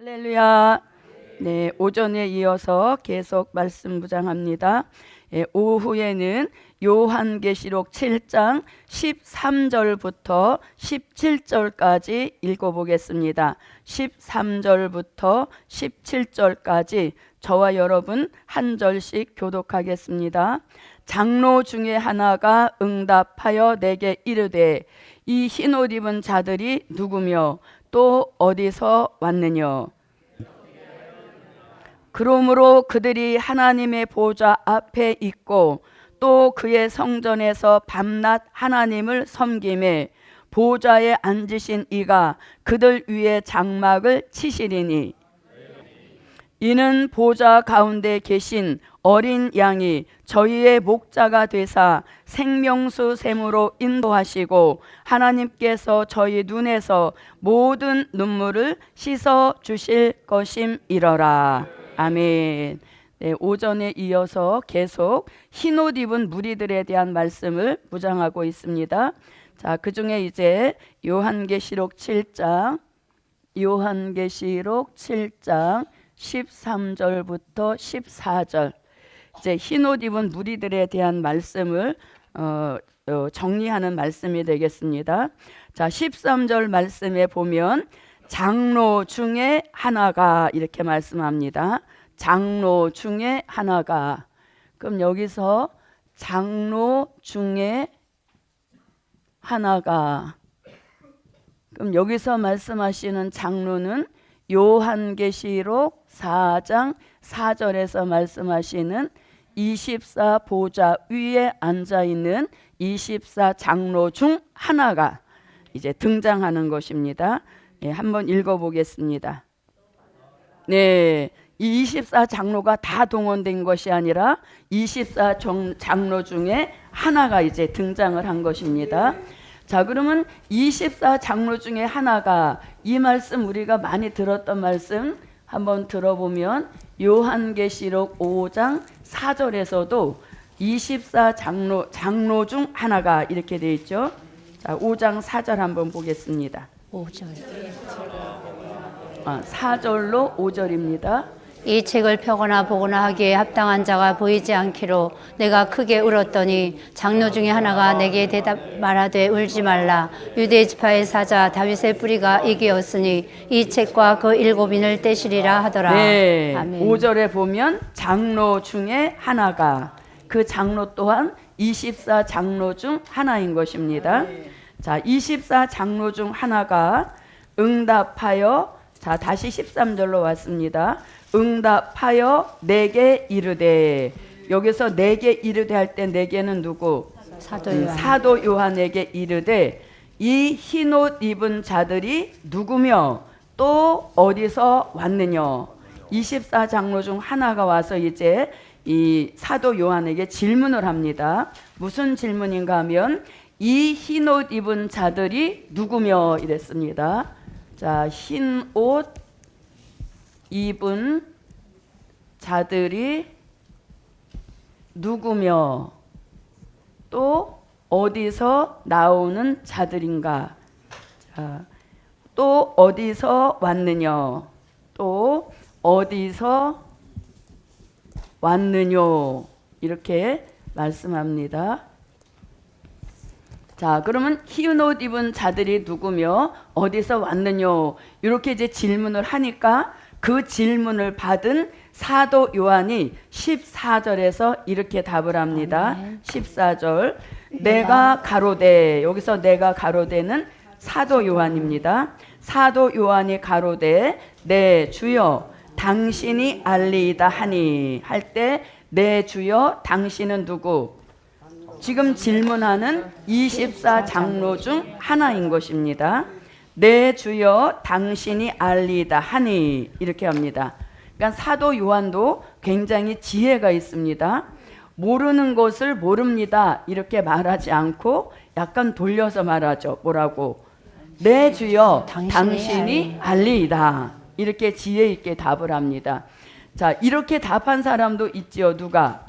할렐루야. 네, 오전에 이어서 계속 말씀 묵상합니다. 오후에는 요한계시록 7장 13절부터 17절까지 읽어보겠습니다. 13절부터 17절까지 저와 여러분 한 절씩 교독하겠습니다. 장로 중에 하나가 응답하여 내게 이르되 이 흰옷 입은 자들이 누구며 또 어디서 왔느냐? 그러므로 그들이 하나님의 보좌 앞에 있고 또 그의 성전에서 밤낮 하나님을 섬기매 보좌에 앉으신 이가 그들 위에 장막을 치시리니 이는 보좌 가운데 계신 어린 양이 저희의 목자가 되사 생명수 샘으로 인도하시고 하나님께서 저희 눈에서 모든 눈물을 씻어 주실 것임이러라. 아멘. 네, 오전에 이어서 계속 흰옷 입은 무리들에 대한 말씀을 묵상하고 있습니다. 자, 그 중에 이제 요한계시록 7장 13절부터 14절 이제 흰옷 입은 무리들에 대한 말씀을 정리하는 말씀이 되겠습니다. 자, 13절 말씀에 보면 장로 중에 하나가 이렇게 말씀합니다. 장로 중에 하나가. 그럼 여기서 장로 중에 하나가, 그럼 여기서 말씀하시는 장로는 요한계시록 4장 4절에서 말씀하시는 24 보좌 위에 앉아있는 24 장로 중 하나가 이제 등장하는 것입니다. 네, 한번 읽어보겠습니다. 네, 이 24 장로가 다 동원된 것이 아니라 24 장로 중에 하나가 이제 등장을 한 것입니다. 자, 그러면 24 장로 중에 하나가, 이 말씀 우리가 많이 들었던 말씀 한번 들어보면 요한계시록 5장 4절에서도 24 장로 중 하나가 이렇게 되어 있죠. 자, 5장 4절 한번 보겠습니다. 5절. 4절로 5절입니다. 이 책을 펴거나 보거나 하기에 합당한 자가 보이지 않기로 내가 크게 울었더니 장로 중에 하나가 내게 대답 말하되 울지 말라. 유대 지파의 사자 다윗의 뿌리가 이기었으니 이 책과 그 7인을 떼시리라 하더라. 네, 아멘. 5절에 보면 장로 중에 하나가, 그 장로 또한 24 장로 중 하나인 것입니다. 자, 24 장로 중 하나가 응답하여, 자, 다시 13절로 왔습니다. 응답하여 내게 이르되, 여기서 내게 이르되 할 때 내게는 누구? 사도 요한에게 이르되 이 흰옷 입은 자들이 누구며 또 어디서 왔느냐? 24 장로 중 하나가 와서 이제 이 사도 요한에게 질문을 합니다. 무슨 질문인가 하면 이 흰옷 입은 자들이 누구며 이랬습니다. 자, 흰옷 입은 자들이 누구며 또 어디서 나오는 자들인가? 자, 또 어디서 왔느냐? 또 어디서 왔느냐? 이렇게 말씀합니다. 자, 그러면 흰 옷 입은 자들이 누구며 어디서 왔느냐? 이렇게 이제 질문을 하니까 그 질문을 받은 사도 요한이 14절에서 이렇게 답을 합니다. 14절. 내가 가로되, 여기서 내가 가로되는 사도 요한입니다. 사도 요한이 가로되 내 주여 당신이 알리이다 하니 할 때 내 주여 당신은 누구? 지금 질문하는 24 장로 중 하나인 것입니다. 내 주여 당신이 알리이다 하니 이렇게 합니다. 그러니까 사도 요한도 굉장히 지혜가 있습니다. 모르는 것을 모릅니다 이렇게 말하지 않고 약간 돌려서 말하죠. 뭐라고? 내 주여 당신이 알리이다. 이렇게 지혜 있게 답을 합니다. 자, 이렇게 답한 사람도 있지요. 누가?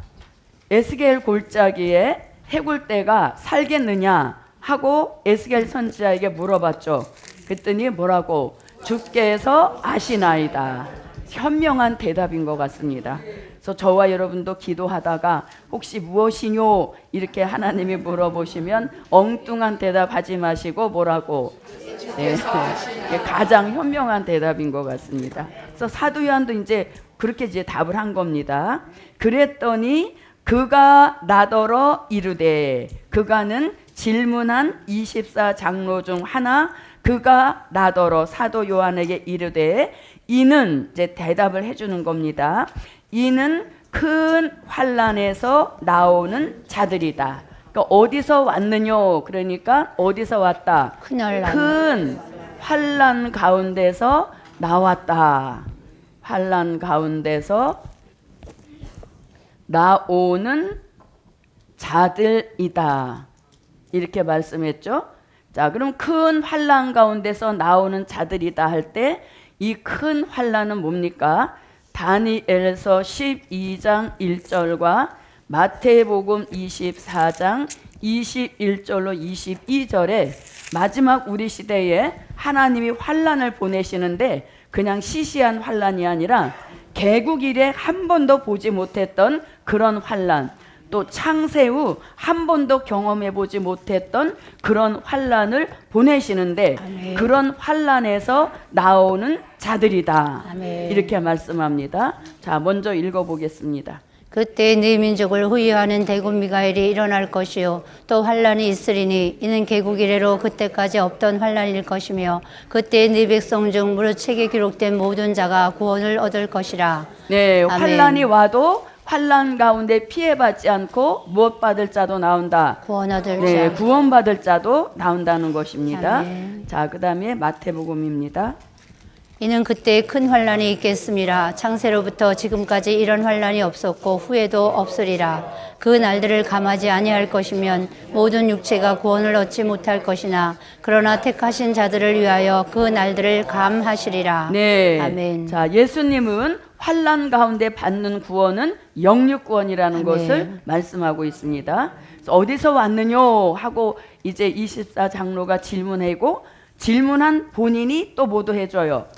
에스겔 골짜기에 해골떼가 살겠느냐 하고 에스겔 선지자에게 물어봤죠. 그랬더니 뭐라고? 주께서 아시나이다. 현명한 대답인 것 같습니다. 그래서 저와 여러분도 기도하다가 혹시 무엇이뇨 이렇게 하나님이 물어보시면 엉뚱한 대답하지 마시고 뭐라고? 네. 가장 현명한 대답인 것 같습니다. 그래서 사도 요한도 이제 그렇게 이제 답을 한 겁니다. 그랬더니 그가 나더러 이르되, 그가는 질문한 24장로 중 하나, 그가 나더러 사도 요한에게 이르되, 이는 이제 대답을 해주는 겁니다. 이는 큰 환난에서 나오는 자들이다. 그러니까 어디서 왔느뇨? 그러니까 어디서 왔다? 큰 환난 가운데서 나왔다. 환난 가운데서 나오는 자들이다. 이렇게 말씀했죠. 자, 그럼 큰 환난 가운데서 나오는 자들이다 할 때 이 큰 환난은 뭡니까? 다니엘서 12장 1절과 마태복음 24장 21절로 22절에 마지막 우리 시대에 하나님이 환난을 보내시는데 그냥 시시한 환난이 아니라 개국 이래 한 번도 보지 못했던 그런 환난, 또 창세 후 한 번도 경험해 보지 못했던 그런 환난을 보내시는데 아멘. 그런 환난에서 나오는 자들이다. 아멘. 이렇게 말씀합니다. 자, 먼저 읽어보겠습니다. 그때 네 민족을 후유하는 대군 미가엘이 일어날 것이요 또 환란이 있으리니 이는 개국 이래로 그때까지 없던 환란일 것이며 그때 네 백성 중 무릇 책에 기록된 모든 자가 구원을 얻을 것이라. 네, 아멘. 환란이 와도 환란 가운데 피해받지 않고 무엇 받을 자도 나온다. 구원 얻을 네, 자. 구원받을 자도 나온다는 것입니다. 아멘. 자, 그 다음에 마태복음입니다. 이는 그때 큰 환란이 있겠음이라. 창세로부터 지금까지 이런 환란이 없었고 후에도 없으리라. 그 날들을 감하지 아니할 것이면 모든 육체가 구원을 얻지 못할 것이나 그러나 택하신 자들을 위하여 그 날들을 감하시리라. 네. 아멘. 자, 예수님은 환란 가운데 받는 구원은 영육 구원이라는 아멘. 것을 말씀하고 있습니다. 그래서 어디서 왔느뇨 하고 이제 24장로가 질문하고 질문한 본인이 또 뭐도 해줘요?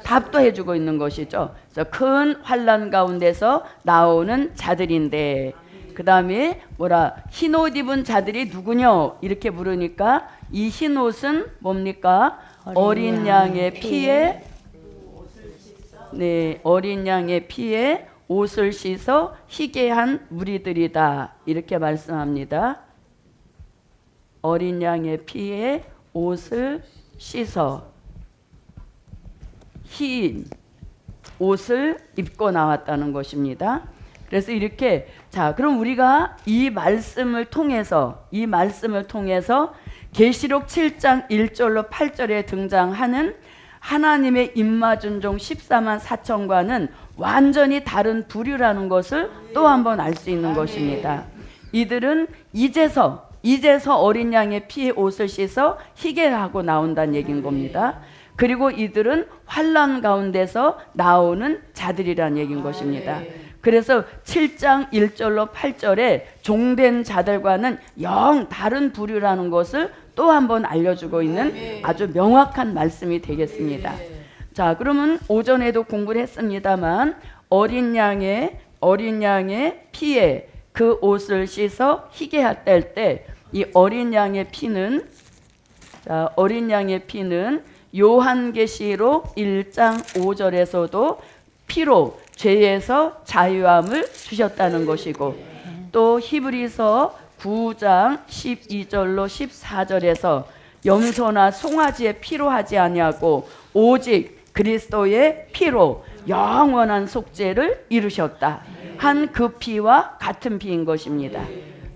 답도 해주고 있는 것이죠. 그래서 큰 환란 가운데서 나오는 자들인데 그 다음에 뭐라 흰옷 입은 자들이 누구냐 이렇게 물으니까 이 흰옷은 뭡니까? 어린 양의 피에 네, 어린 양의 피에 옷을 씻어 희게 한 무리들이다. 이렇게 말씀합니다. 어린 양의 피에 옷을 씻어 흰 옷을 입고 나왔다는 것입니다. 그래서 이렇게 자, 그럼 우리가 이 말씀을 통해서 계시록 7장 1절로 8절에 등장하는 하나님의 임마준종 14만 4천과는 완전히 다른 부류라는 것을 또 한 번 알 수 있는 것입니다. 이들은 이제서 어린 양의 피에 옷을 씻어 희게 하고 나온다는 얘기인 겁니다. 그리고 이들은 환난 가운데서 나오는 자들이라는 얘기인 것입니다. 그래서 7장 1절로 8절에 종된 자들과는 영 다른 부류라는 것을 또 한 번 알려주고 있는 아주 명확한 말씀이 되겠습니다. 자, 그러면 오전에도 공부를 했습니다만 어린 양의 피에 그 옷을 씻어 희게 할 때 이 어린 양의 피는 요한계시록 1장 5절에서도 피로 죄에서 자유함을 주셨다는 것이고 또 히브리서 9장 12절로 14절에서 염소나 송아지의 피로 하지 아니하고 오직 그리스도의 피로 영원한 속죄를 이루셨다 한 그 피와 같은 피인 것입니다.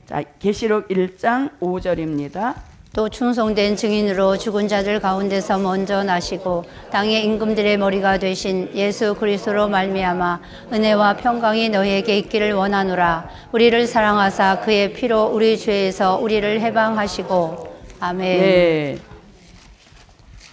자, 계시록 1장 5절입니다. 또 충성된 증인으로 죽은 자들 가운데서 먼저 나시고 땅의 임금들의 머리가 되신 예수 그리스도로 말미암아 은혜와 평강이 너희에게 있기를 원하노라. 우리를 사랑하사 그의 피로 우리 죄에서 우리를 해방하시고 아멘. 네.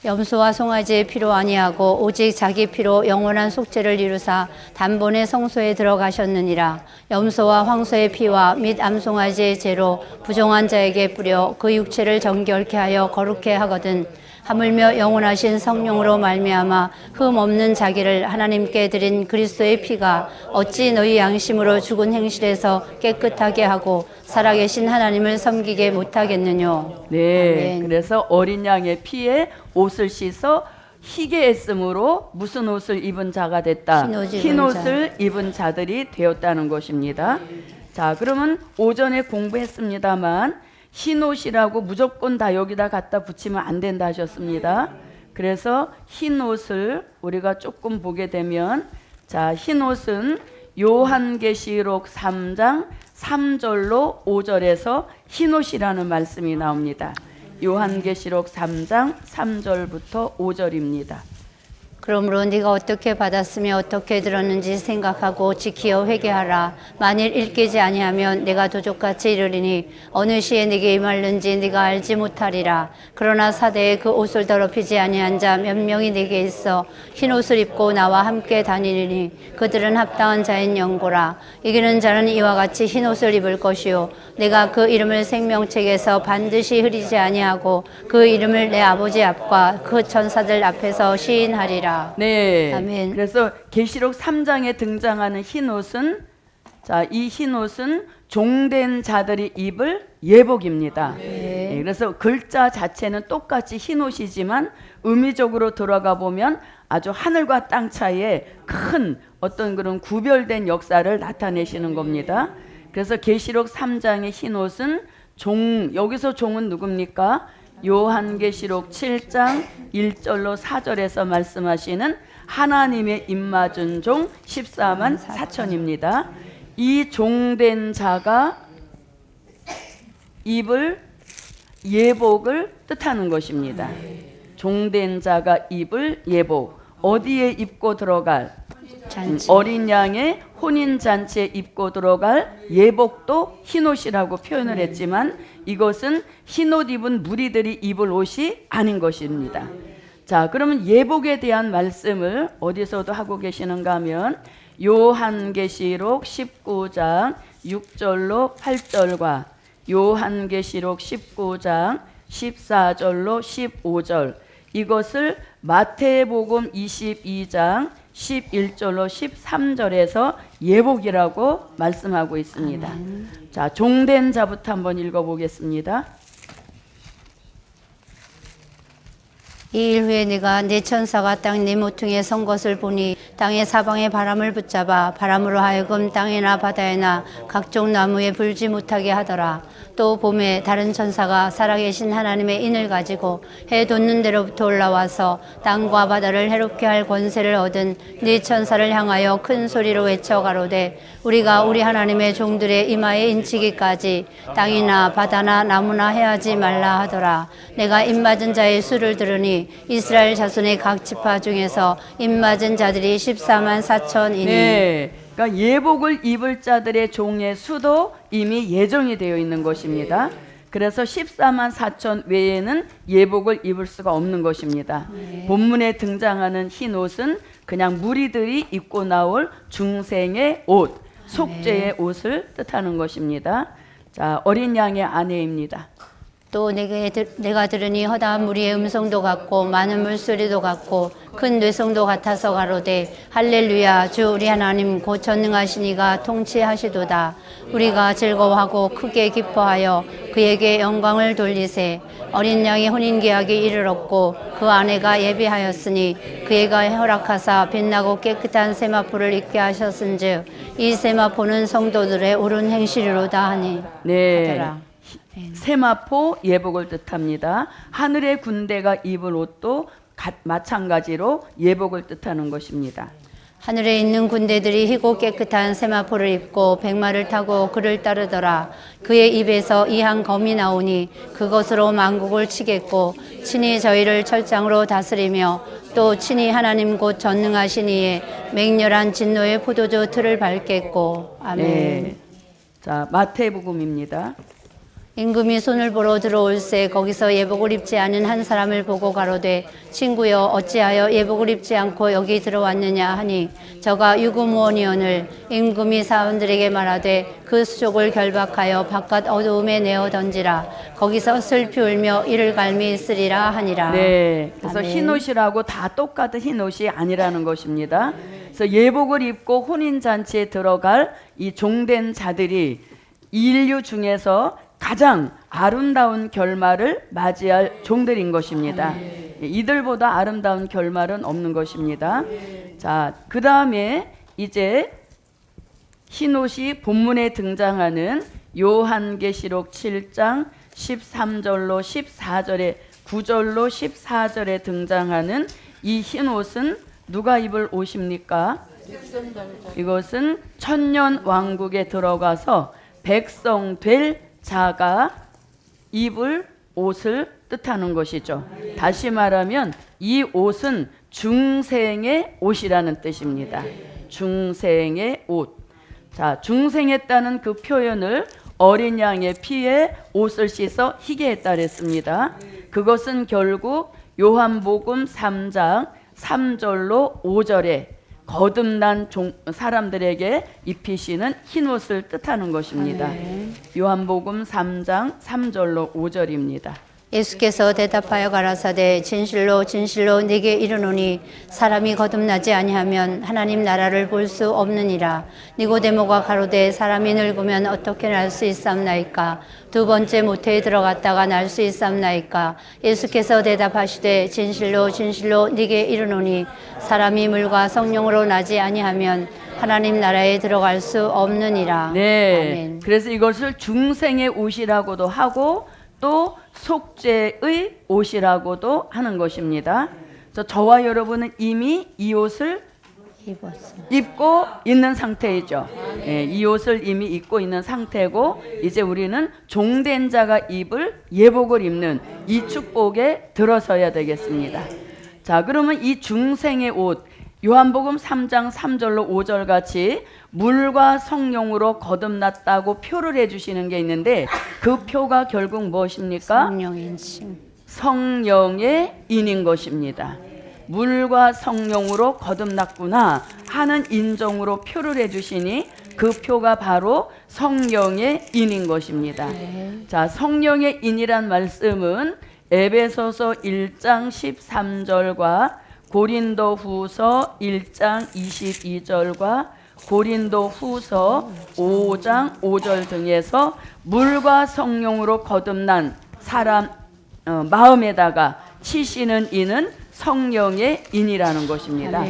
염소와 송아지의 피로 아니하고 오직 자기 피로 영원한 속죄를 이루사 단번에 성소에 들어가셨느니라. 염소와 황소의 피와 및 암송아지의 죄로 부정한 자에게 뿌려 그 육체를 정결케 하여 거룩케 하거든 하물며 영원하신 성령으로 말미암아 흠 없는 자기를 하나님께 드린 그리스도의 피가 어찌 너희 양심으로 죽은 행실에서 깨끗하게 하고 살아계신 하나님을 섬기게 못하겠느뇨. 네, 아멘. 그래서 어린 양의 피에 옷을 씻어 희게 했으므로 무슨 옷을 입은 자가 됐다. 흰 옷을 입은 자들이 되었다는 것입니다. 자, 그러면 오전에 공부했습니다만 흰 옷이라고 무조건 다 여기다 갖다 붙이면 안 된다 하셨습니다. 그래서 흰 옷을 우리가 조금 보게 되면, 자, 흰 옷은 요한계시록 3장 3절로 5절에서 흰 옷이라는 말씀이 나옵니다. 요한계시록 3장 3절부터 5절입니다. 그러므로 네가 어떻게 받았으며 어떻게 들었는지 생각하고 지키어 회개하라. 만일 일깨지 아니하면 내가 도적같이 이르리니 어느 시에 네게 임할는지 네가 알지 못하리라. 그러나 사대에 그 옷을 더럽히지 아니한 자 몇 명이 네게 있어 흰 옷을 입고 나와 함께 다니리니 그들은 합당한 자인 연고라. 이기는 자는 이와 같이 흰 옷을 입을 것이요 내가 그 이름을 생명책에서 반드시 흐리지 아니하고 그 이름을 내 아버지 앞과 그 천사들 앞에서 시인하리라. 네. 아멘. 그래서 계시록 3장에 등장하는 흰 옷은, 자, 이 흰 옷은 종된 자들이 입을 예복입니다. 네, 그래서 글자 자체는 똑같이 흰 옷이지만 의미적으로 들어가 보면 아주 하늘과 땅 사이에 큰 어떤 그런 구별된 역사를 나타내시는 겁니다. 그래서 계시록 3장의 흰 옷은 여기서 종은 누굽니까? 요한계시록 7장 1절로 4절에서 말씀하시는 하나님의 입맞은 종 14만 4천입니다. 이 종된 자가 입을 예복을 뜻하는 것입니다. 종된 자가 입을 예복, 어디에 입고 들어갈? 잔치. 어린 양의 혼인잔치에 입고 들어갈 예복도 흰옷이라고 표현을 했지만 이것은 흰옷 입은 무리들이 입을 옷이 아닌 것입니다. 자, 그러면 예복에 대한 말씀을 어디서도 하고 계시는가 하면 요한계시록 19장 6절로 8절과 요한계시록 19장 14절로 15절, 이것을 마태복음 22장 11절로 13절에서 예복이라고 말씀하고 있습니다. 자, 종된 자부터 한번 읽어보겠습니다. 이 일 후에 네가 네 천사가 땅 네 모퉁이에 선 것을 보니 땅의 사방에 바람을 붙잡아 바람으로 하여금 땅이나 바다에나 각종 나무에 불지 못하게 하더라. 또 봄에 다른 천사가 살아계신 하나님의 인을 가지고 해 돋는 데로부터 올라와서 땅과 바다를 해롭게 할 권세를 얻은 네 천사를 향하여 큰 소리로 외쳐 가로되 우리가 우리 하나님의 종들의 이마에 인치기까지 땅이나 바다나 나무나 해하지 말라 하더라. 내가 입맞은 자의 수를 들으니 이스라엘 자손의 각 지파 중에서 입맞은 자들이 14만 4천이니. 네, 그러니까 예복을 입을 자들의 종의 수도 이미 예정이 되어 있는 것입니다. 그래서 14만 4천 외에는 예복을 입을 수가 없는 것입니다. 본문에 등장하는 흰 옷은 그냥 무리들이 입고 나올 중생의 옷, 속죄의 옷을 뜻하는 것입니다. 자, 어린 양의 아내입니다. 또 내가 들으니 허다한 무리의 음성도 같고 많은 물소리도 같고 큰 뇌성도 같아서 가로되 할렐루야, 주 우리 하나님 곧 전능하신 이가 통치하시도다. 우리가 즐거워하고 크게 기뻐하여 그에게 영광을 돌리세. 어린 양의 혼인계약이 이르렀고 그 아내가 예비하였으니 그애가 허락하사 빛나고 깨끗한 세마포를 입게 하셨은즉 이 세마포는 성도들의 옳은 행실이로다 하니. 네, 하더라. 세마포 예복을 뜻합니다. 하늘의 군대가 입을 옷도 마찬가지로 예복을 뜻하는 것입니다. 하늘에 있는 군대들이 희고 깨끗한 세마포를 입고 백마를 타고 그를 따르더라. 그의 입에서 이한 검이 나오니 그것으로 만국을 치겠고 친히 저희를 철장으로 다스리며 또 친히 하나님 곧 전능하신 이의 맹렬한 진노의 포도주 틀을 밟겠고. 아멘. 네. 자, 마태복음입니다. 임금이 손을 보러 들어올새 거기서 예복을 입지 않은 한 사람을 보고 가로되 친구여 어찌하여 예복을 입지 않고 여기 들어왔느냐 하니 저가 유구무원이오늘 임금이 사원들에게 말하되 그 수족을 결박하여 바깥 어두움에 내어 던지라 거기서 슬피 울며 이를 갈미 있으리라 하니라. 네, 그래서 아멘. 흰옷이라고 다 똑같은 흰옷이 아니라는 것입니다. 그래서 예복을 입고 혼인잔치에 들어갈 이 종된 자들이 인류 중에서 가장 아름다운 결말을 맞이할 종들인 것입니다. 이들보다 아름다운 결말은 없는 것입니다. 자, 그 다음에 이제 흰옷이 본문에 등장하는 요한계시록 7장 13절로 14절에 9절로 14절에 등장하는 이 흰옷은 누가 입을 옷입니까? 이것은 천년 왕국에 들어가서 백성 될 자가 입을 옷을 뜻하는 것이죠. 다시 말하면 이 옷은 중생의 옷이라는 뜻입니다. 중생의 옷. 자, 중생했다는 그 표현을 어린 양의 피에 옷을 씻어 희게 했다 그랬습니다. 그것은 결국 요한복음 3장 3절로 5절에 거듭난 사람들에게 입히시는 흰옷을 뜻하는 것입니다. 요한복음 3장 3절로 5절입니다. 예수께서 대답하여 가라사대 진실로 진실로 네게 이르노니 사람이 거듭나지 아니하면 하나님 나라를 볼 수 없느니라. 니고데모가 가로되 사람이 늙으면 어떻게 날 수 있삼나이까? 두 번째 모태에 들어갔다가 날 수 있삼나이까? 예수께서 대답하시되 진실로 진실로 네게 이르노니 사람이 물과 성령으로 나지 아니하면 하나님 나라에 들어갈 수 없느니라. 네, 아멘. 그래서 이것을 중생의 옷이라고도 하고 또 속죄의 옷이라고도 하는 것입니다. 그래서 저와 여러분은 이미 이 옷을 입고 있는 상태이죠. 예, 이 옷을 이미 입고 있는 상태고 이제 우리는 종된 자가 입을 예복을 입는 이 축복에 들어서야 되겠습니다. 자, 그러면 이 중생의 옷 요한복음 3장 3절로 5절 같이 물과 성령으로 거듭났다고 표를 해주시는 게 있는데 그 표가 결국 무엇입니까? 성령의 인인 것입니다. 물과 성령으로 거듭났구나 하는 인정으로 표를 해주시니 그 표가 바로 성령의 인인 것입니다. 자, 성령의 인이란 말씀은 에베소서 1장 13절과 고린도 후서 1장 22절과 고린도 후서 5장 5절 등에서 물과 성령으로 거듭난 사람 마음에다가 치시는 이는 성령의 인이라는 것입니다.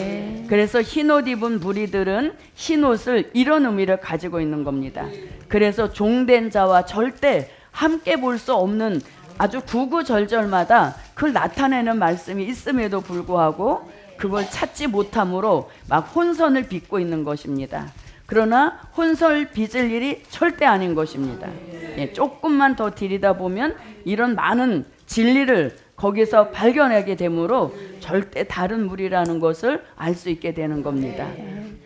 그래서 흰옷 입은 무리들은 흰옷을 이런 의미를 가지고 있는 겁니다. 그래서 종된 자와 절대 함께 볼 수 없는 아주 구구절절마다 그걸 나타내는 말씀이 있음에도 불구하고 그걸 찾지 못함으로 막 혼선을 빚고 있는 것입니다. 그러나 혼선을 빚을 일이 절대 아닌 것입니다. 예, 조금만 더 들이다 보면 이런 많은 진리를 거기서 발견하게 되므로 절대 다른 무리라는 것을 알 수 있게 되는 겁니다.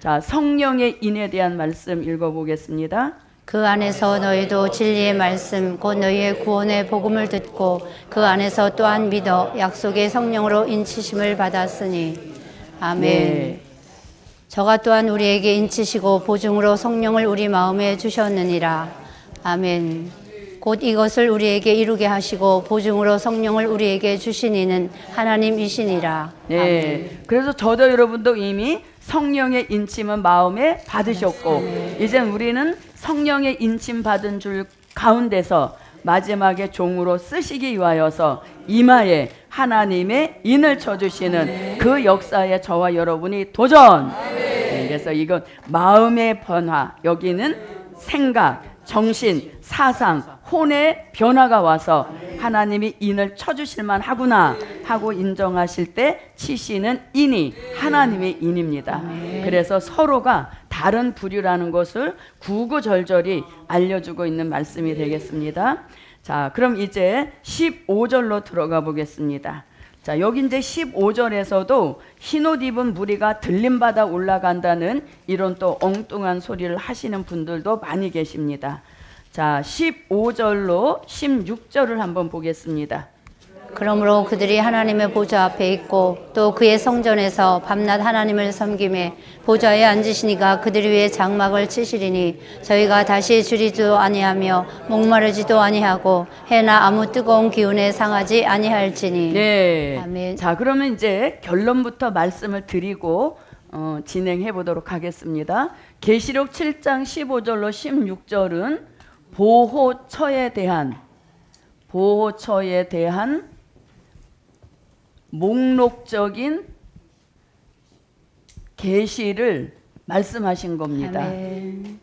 자, 성령의 인에 대한 말씀 읽어보겠습니다. 그 안에서 너희도 진리의 말씀 곧 너희의 구원의 복음을 듣고 그 안에서 또한 믿어 약속의 성령으로 인치심을 받았으니 아멘. 네. 저가 또한 우리에게 인치시고 보증으로 성령을 우리 마음에 주셨느니라. 아멘. 곧 이것을 우리에게 이루게 하시고 보증으로 성령을 우리에게 주신 이는 하나님이시니라. 네. 아멘. 그래서 저도 여러분도 이미 성령의 인침은 마음에 받으셨고 이젠 우리는 성령의 인침 받은 줄 가운데서 마지막에 종으로 쓰시기 위하여서 이마에 하나님의 인을 쳐주시는 그 역사에 저와 여러분이 도전. 네, 그래서 이건 마음의 변화, 여기는 생각, 정신, 사상, 혼의 변화가 와서 하나님이 인을 쳐주실만 하구나 하고 인정하실 때 치시는 인이 하나님의 인입니다. 그래서 서로가 다른 부류라는 것을 구구절절히 알려주고 있는 말씀이 되겠습니다. 자, 그럼 이제 15절로 들어가 보겠습니다. 자, 여기 이제 15절에서도 흰옷 입은 무리가 들림받아 올라간다는 이런 또 엉뚱한 소리를 하시는 분들도 많이 계십니다. 자, 15절로 16절을 한번 보겠습니다. 그러므로 그들이 하나님의 보좌 앞에 있고 또 그의 성전에서 밤낮 하나님을 섬김에 보좌에 앉으시니가 그들 위에 장막을 치시리니 저희가 다시 줄이지도 아니하며 목마르지도 아니하고 해나 아무 뜨거운 기운에 상하지 아니할지니. 네. 아멘. 자, 그러면 이제 결론부터 말씀을 드리고 진행해 보도록 하겠습니다. 계시록 7장 15절로 16절은 보호처에 대한 목록적인 계시를 말씀하신 겁니다. 아멘.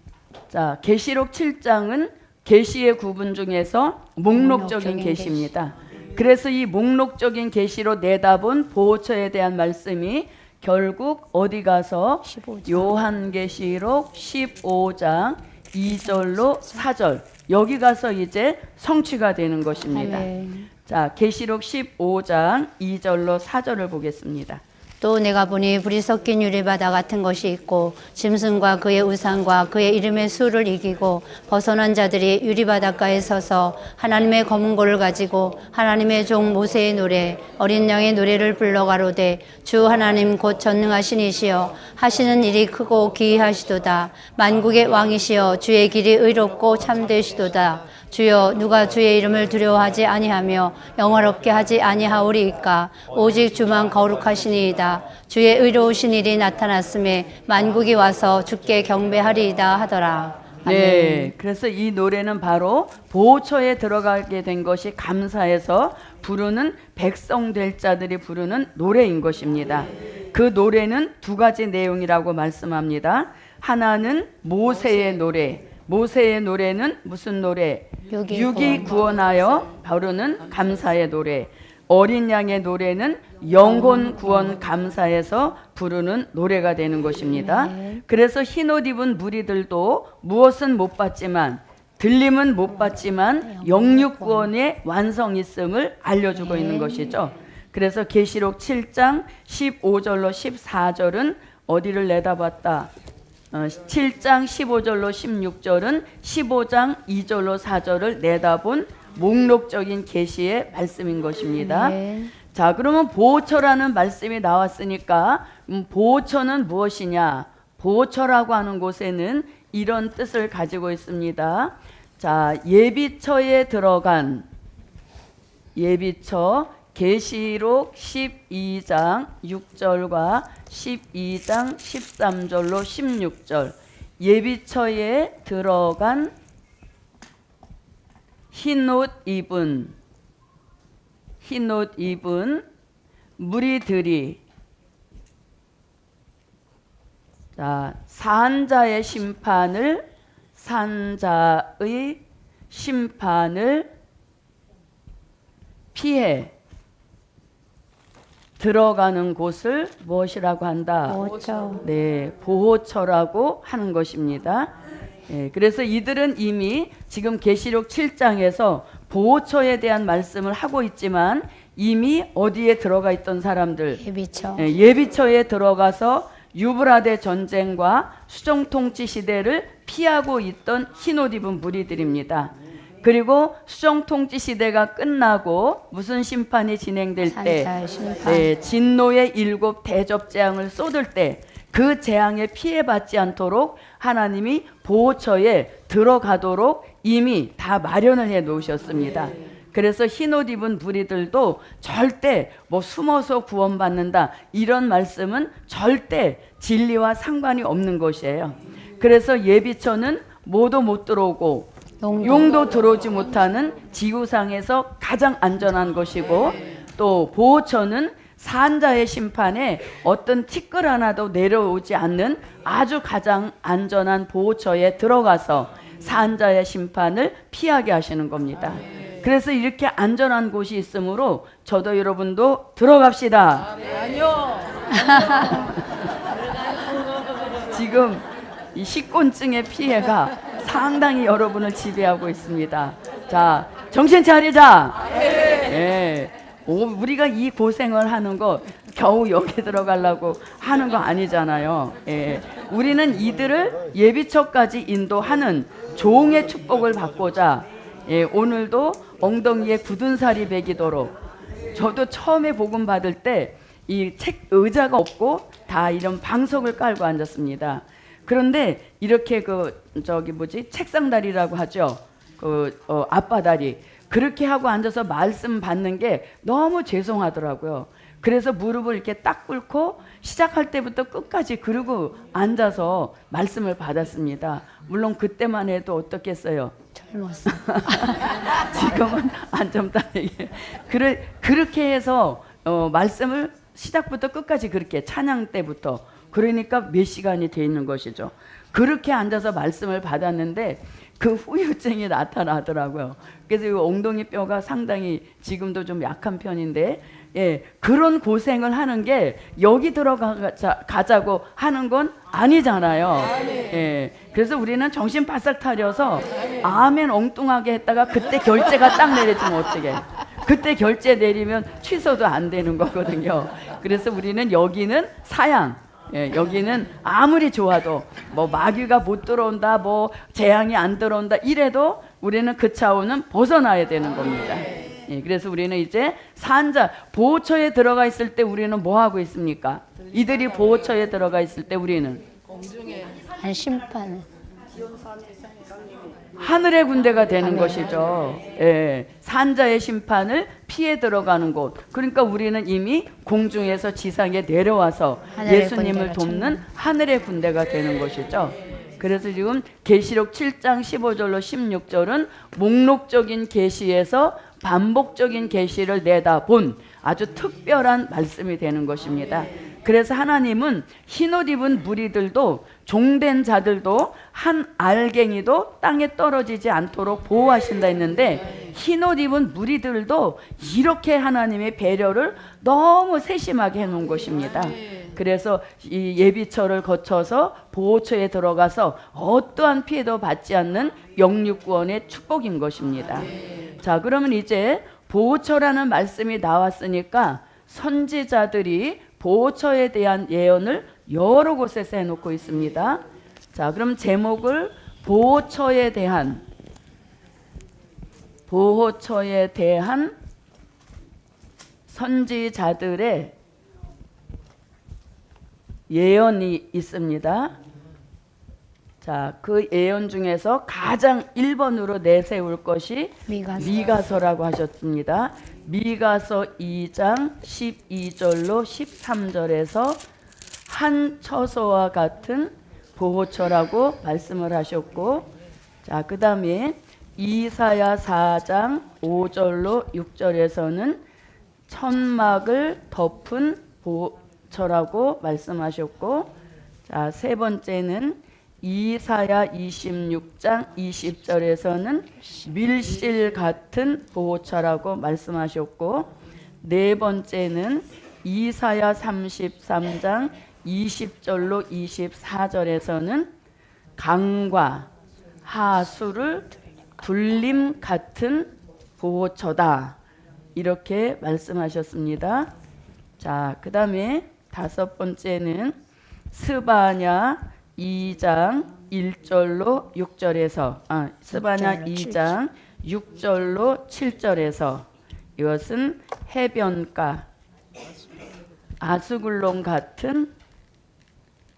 자, 계시록 7장은 계시의 구분 중에서 목록적인 계시입니다. 그래서 이 목록적인 계시로 내다본 보호처에 대한 말씀이 결국 어디 가서 15장. 요한계시록 15장 2절로 4절 여기 가서 이제 성취가 되는 것입니다. 아멘. 자, 계시록 15장 2절로 4절을 보겠습니다. 또 내가 보니 불이 섞인 유리바다 같은 것이 있고 짐승과 그의 우상과 그의 이름의 수를 이기고 벗어난 자들이 유리바닷가에 서서 하나님의 검은 고를 가지고 하나님의 종 모세의 노래 어린 양의 노래를 불러 가로되 주 하나님 곧 전능하신 이시여 하시는 일이 크고 기이하시도다. 만국의 왕이시여 주의 길이 의롭고 참되시도다. 주여 누가 주의 이름을 두려워하지 아니하며 영화롭게 하지 아니하오리이까. 오직 주만 거룩하시니이다. 주의 의로우신 일이 나타났음에 만국이 와서 주께 경배하리이다 하더라. 네, 그래서 이 노래는 바로 보호처에 들어가게 된 것이 감사해서 부르는 백성 될 자들이 부르는 노래인 것입니다. 그 노래는 두 가지 내용이라고 말씀합니다. 하나는 모세의 노래. 모세의 노래는 무슨 노래? 육이 구원하여 부르는 감사의 노래. 어린 양의 노래는 영혼 구원 감사해서 부르는 노래가 되는 것입니다. 그래서 흰옷 입은 무리들도 무엇은 못 봤지만 들림은 못 봤지만 영육 구원의 완성 있음을 알려주고 있는 것이죠. 그래서 계시록 7장 15절로 14절은 어디를 내다봤다? 7장 15절로 16절은 15장 2절로 4절을 내다본 목록적인 계시의 말씀인 것입니다. 자, 그러면 보호처라는 말씀이 나왔으니까 보호처는 무엇이냐? 보호처라고 하는 곳에는 이런 뜻을 가지고 있습니다. 자, 예비처에 들어간 예비처 계시록 12장 6절과 12장 13절로 16절 예비처에 들어간 흰옷 입은 무리들이 자, 산자의 심판을 피해 들어가는 곳을 무엇이라고 한다? 보호처. 네, 보호처라고 하는 것입니다. 네, 그래서 이들은 이미 지금 계시록 7장에서 보호처에 대한 말씀을 하고 있지만 이미 어디에 들어가 있던 사람들? 예비처. 네, 예비처에 들어가서 유브라데 전쟁과 수정통치 시대를 피하고 있던 흰옷 입은 무리들입니다. 그리고 수정통치 시대가 끝나고 무슨 심판이 진행될 때 산자의 심판. 네, 진노의 7 대접재앙을 쏟을 때 그 재앙에 피해받지 않도록 하나님이 보호처에 들어가도록 이미 다 마련을 해 놓으셨습니다. 그래서 흰옷 입은 무리들도 절대 뭐 숨어서 구원받는다 이런 말씀은 절대 진리와 상관이 없는 것이에요. 그래서 예비처는 모두 못 들어오고 용도 들어오지 못하는 지구상에서 가장 안전한 것이고 또 보호처는 산자의 심판에 어떤 티끌 하나도 내려오지 않는 아주 가장 안전한 보호처에 들어가서 산자의 심판을 피하게 하시는 겁니다. 그래서 이렇게 안전한 곳이 있으므로 저도 여러분도 들어갑시다. 아니요. 지금 이 식곤증의 피해가 상당히 여러분을 지배하고 있습니다. 자, 정신 차리자. 예. 우리가 이 고생을 하는 거 겨우 여기 들어가려고 하는 거 아니잖아요. 예. 우리는 이들을 예비처까지 인도하는 종의 축복을 받고자 예, 오늘도 엉덩이에 굳은 살이 배기도록 저도 처음에 복음 받을 때 이 책 의자가 없고 다 이런 방석을 깔고 앉았습니다. 그런데 이렇게 책상다리라고 하죠. 앞바다리 그렇게 하고 앉아서 말씀 받는 게 너무 죄송하더라고요. 그래서 무릎을 이렇게 딱 꿇고 시작할 때부터 끝까지 그러고 앉아서 말씀을 받았습니다. 물론 그때만 해도 어떻겠어요? 젊었어. 지금은 안 젊다 얘기. 그렇게 해서 말씀을 시작부터 끝까지 그렇게 찬양 때부터 그러니까 몇 시간이 돼 있는 것이죠. 그렇게 앉아서 말씀을 받았는데 그 후유증이 나타나더라고요. 그래서 이 엉덩이 뼈가 상당히 지금도 좀 약한 편인데 예, 그런 고생을 하는 게 여기 들어가자고 하는 건 아니잖아요. 예, 그래서 우리는 정신 바싹 차려서 아멘 엉뚱하게 했다가 그때 결제가 딱 내려지면 어떡해. 그때 결제 내리면 취소도 안 되는 거거든요. 그래서 우리는 여기는 사양, 예, 여기는 아무리 좋아도 뭐 마귀가 못 들어온다, 뭐 재앙이 안 들어온다 이래도 우리는 그 차원은 벗어나야 되는 겁니다. 예, 그래서 우리는 이제 산자 보호처에 들어가 있을 때 우리는 뭐 하고 있습니까? 이들이 보호처에 들어가 있을 때 우리는 한 심판. 하늘의 군대가 되는 것이죠. 예, 산자의 심판을 피해 들어가는 곳. 그러니까 우리는 이미 공중에서 지상에 내려와서 예수님을 돕는 하늘의 군대가 되는 것이죠. 그래서 지금 계시록 7장 15절로 16절은 목록적인 계시에서 반복적인 계시를 내다본 아주 특별한 말씀이 되는 것입니다. 그래서 하나님은 흰옷 입은 무리들도 종된 자들도 한 알갱이도 땅에 떨어지지 않도록 보호하신다 했는데 흰옷 입은 무리들도 이렇게 하나님의 배려를 너무 세심하게 해놓은 것입니다. 그래서 이 예비처를 거쳐서 보호처에 들어가서 어떠한 피해도 받지 않는 영육구원의 축복인 것입니다. 자, 그러면 이제 보호처라는 말씀이 나왔으니까 선지자들이 보호처에 대한 예언을 여러 곳에서 해놓고 있습니다. 자, 그럼 제목을 보호처에 대한 선지자들의 예언이 있습니다. 자, 그 예언 중에서 가장 1번으로 내세울 것이 미가서라고 하셨습니다. 미가서 2장 12절로 13절에서 한 처소와 같은 보호처라고 말씀을 하셨고, 자, 그 다음에 이사야 4장 5절로 6절에서는 천막을 덮은 보호처라고 말씀하셨고, 자, 세 번째는 이사야 26장 20절에서는 밀실 같은 보호처라고 말씀하셨고, 네 번째는 이사야 33장 20절로 24절에서는 강과 하수를 둘림 같은 보호처다 이렇게 말씀하셨습니다. 자, 그 다음에 다섯 번째는 스바냐 2장 1절로 6절에서 스바냐 2장 6절로 7절에서 이것은 해변가 아수글론 같은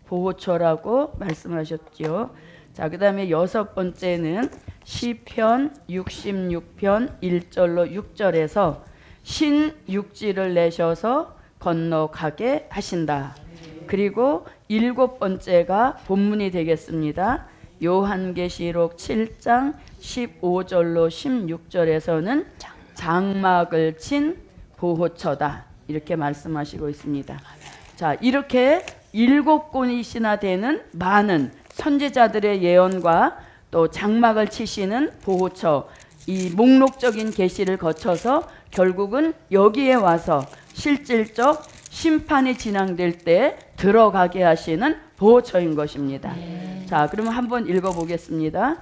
보호처라고 말씀하셨죠. 자, 그 다음에 여섯 번째는 시편 66편 1절로 6절에서 신육지를 내셔서 건너가게 하신다. 그리고 일곱 번째가 본문이 되겠습니다. 요한계시록 7장 15절로 16절에서는 장막을 친 보호처다 이렇게 말씀하시고 있습니다. 자, 이렇게 일곱 권이나 되는 많은 선지자들의 예언과 또 장막을 치시는 보호처, 이 목록적인 계시를 거쳐서 결국은 여기에 와서 실질적 심판이 진행될 때 들어가게 하시는 보호처인 것입니다. 자, 그러면 한번 읽어보겠습니다.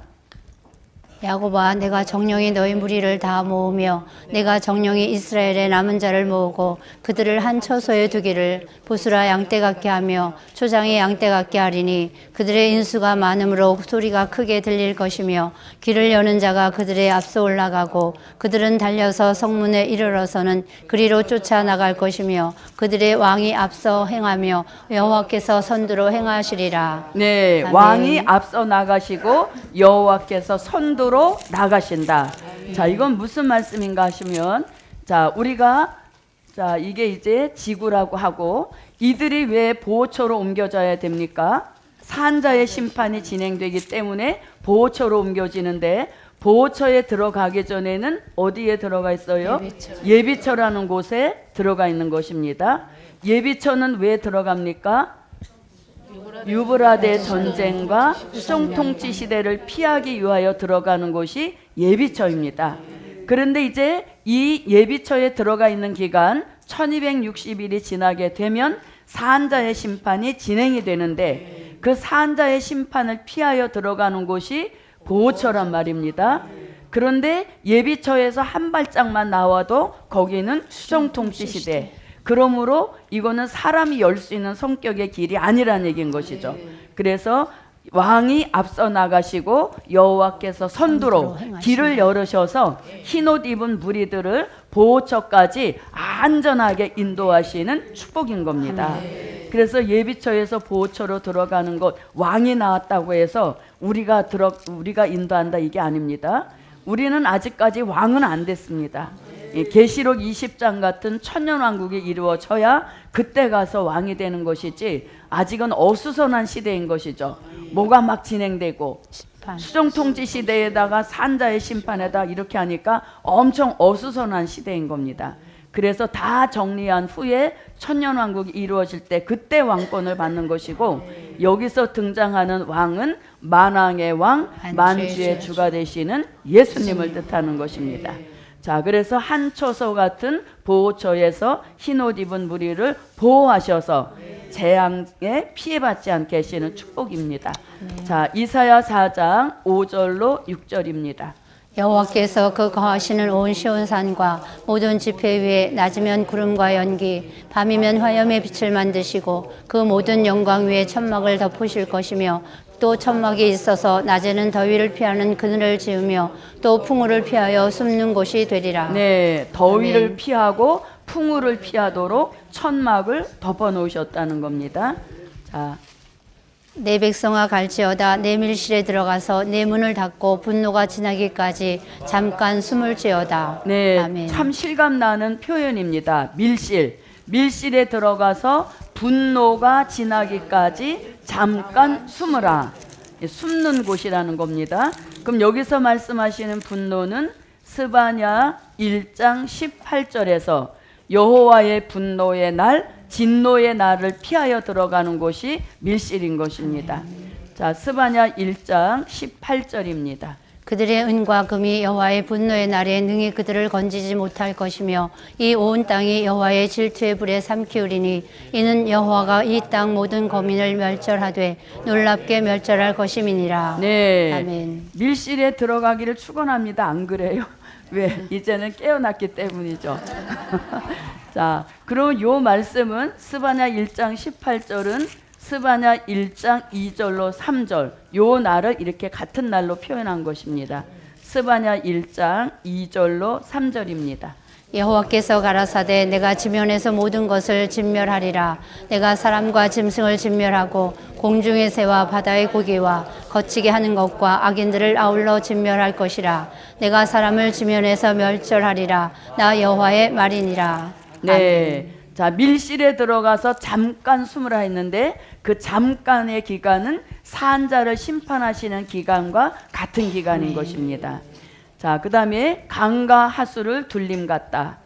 야곱아, 내가 정령이 너희 무리를 다 모으며 내가 정령이 이스라엘의 남은 자를 모으고 그들을 한 처소에 두기를 보수라 양떼 같게 하며 초장이 양떼 같게 하리니 그들의 인수가 많으므로 소리가 크게 들릴 것이며 길을 여는 자가 그들의 앞서 올라가고 그들은 달려서 성문에 이르러서는 그리로 쫓아 나갈 것이며 그들의 왕이 앞서 행하며 여호와께서 선두로 행하시리라. 네, 아멘. 왕이 앞서 나가시고 여호와께서 선두로 나가신다. 자, 이건 무슨 말씀인가 하시면, 자, 우리가 이게 이제 지구라고 하고 이들이 왜 보호처로 옮겨져야 됩니까? 산자의 심판이 진행되기 때문에 보호처로 옮겨지는데, 보호처에 들어가기 전에는 어디에 들어가 있어요? 예비처라는 곳에 들어가 있는 것입니다. 예비처는 왜 들어갑니까? 유브라데 전쟁과 수정통치 시대를 피하기 위하여 들어가는 곳이 예비처입니다. 그런데 이제 이 예비처에 들어가 있는 기간 1260일이 지나게 되면 산자의 심판이 진행이 되는데, 그 산자의 심판을 피하여 들어가는 곳이 보호처란 말입니다. 그런데 예비처에서 한 발짝만 나와도 거기는 수정통치 시대. 그러므로 이거는 사람이 열 수 있는 성격의 길이 아니라는 얘기인 것이죠. 그래서 왕이 앞서 나가시고 여호와께서 선두로 길을 열으셔서 흰옷 입은 무리들을 보호처까지 안전하게 인도하시는 축복인 겁니다. 그래서 예비처에서 보호처로 들어가는 것, 왕이 나왔다고 해서 우리가 인도한다, 이게 아닙니다. 우리는 아직까지 왕은 안 됐습니다. 계시록 20장 같은 천년왕국이 이루어져야 그때 가서 왕이 되는 것이지, 아직은 어수선한 시대인 것이죠. 뭐가 막 진행되고 수정통치 시대에다가 산자의 심판에다 이렇게 하니까 엄청 어수선한 시대인 겁니다. 그래서 다 정리한 후에 천년왕국이 이루어질 때 그때 왕권을 받는 것이고, 여기서 등장하는 왕은 만왕의 왕, 만주의 주가 되시는 예수님을 뜻하는 것입니다. 자, 그래서 한 처소 같은 보호처에서 흰옷 입은 무리를 보호하셔서 재앙에 피해받지 않게 하시는 축복입니다. 자, 이사야 4장 5절로 6절입니다. 여호와께서 그 거하시는 온 시온산과 모든 지폐 위에 낮이면 구름과 연기, 밤이면 화염의 빛을 만드시고 그 모든 영광 위에 천막을 덮으실 것이며, 또 천막이 있어서 낮에는 더위를 피하는 그늘을 지으며 또 풍우를 피하여 숨는 곳이 되리라. 네, 더위를 아멘. 피하고 풍우를 피하도록 천막을 덮어 놓으셨다는 겁니다. 자, 내 백성아 갈지어다 내 밀실에 들어가서 내 문을 닫고 분노가 지나기까지 잠깐 숨을 지어다. 네, 아멘. 참 실감나는 표현입니다. 밀실에 들어가서 분노가 지나기까지 잠깐 숨으라. 숨는 곳이라는 겁니다. 그럼 여기서 말씀하시는 분노는 스바냐 1장 18절에서 여호와의 분노의 날, 진노의 날을 피하여 들어가는 곳이 밀실인 것입니다. 자, 스바냐 1장 18절입니다. 그들의 은과 금이 여호와의 분노의 날에 능히 그들을 건지지 못할 것이며 이 온 땅이 여호와의 질투의 불에 삼키우리니 이는 여호와가 이 땅 모든 거민을 멸절하되 놀랍게 멸절할 것임이니라. 네, 아멘. 밀실에 들어가기를 축원합니다. 안 그래요? 왜? 이제는 깨어났기 때문이죠. 자, 그럼 요 말씀은 스바냐 1장 18절은 스바냐 1장 2절로 3절 요 날을 이렇게 같은 날로 표현한 것입니다. 스바냐 1장 2절로 3절입니다. 여호와께서 가라사대 내가 지면에서 모든 것을 진멸하리라. 내가 사람과 짐승을 진멸하고 공중의 새와 바다의 고기와 거치게 하는 것과 악인들을 아울러 진멸할 것이라. 내가 사람을 지면에서 멸절하리라. 나 여호와의 말이니라. 네, 자, 밀실에 들어가서 잠깐 숨으라 했는데 그 잠깐의 기간은 산자를 심판하시는 기간과 같은 기간인 것입니다. 자, 그 다음에 강과 하수를 둘림 같다.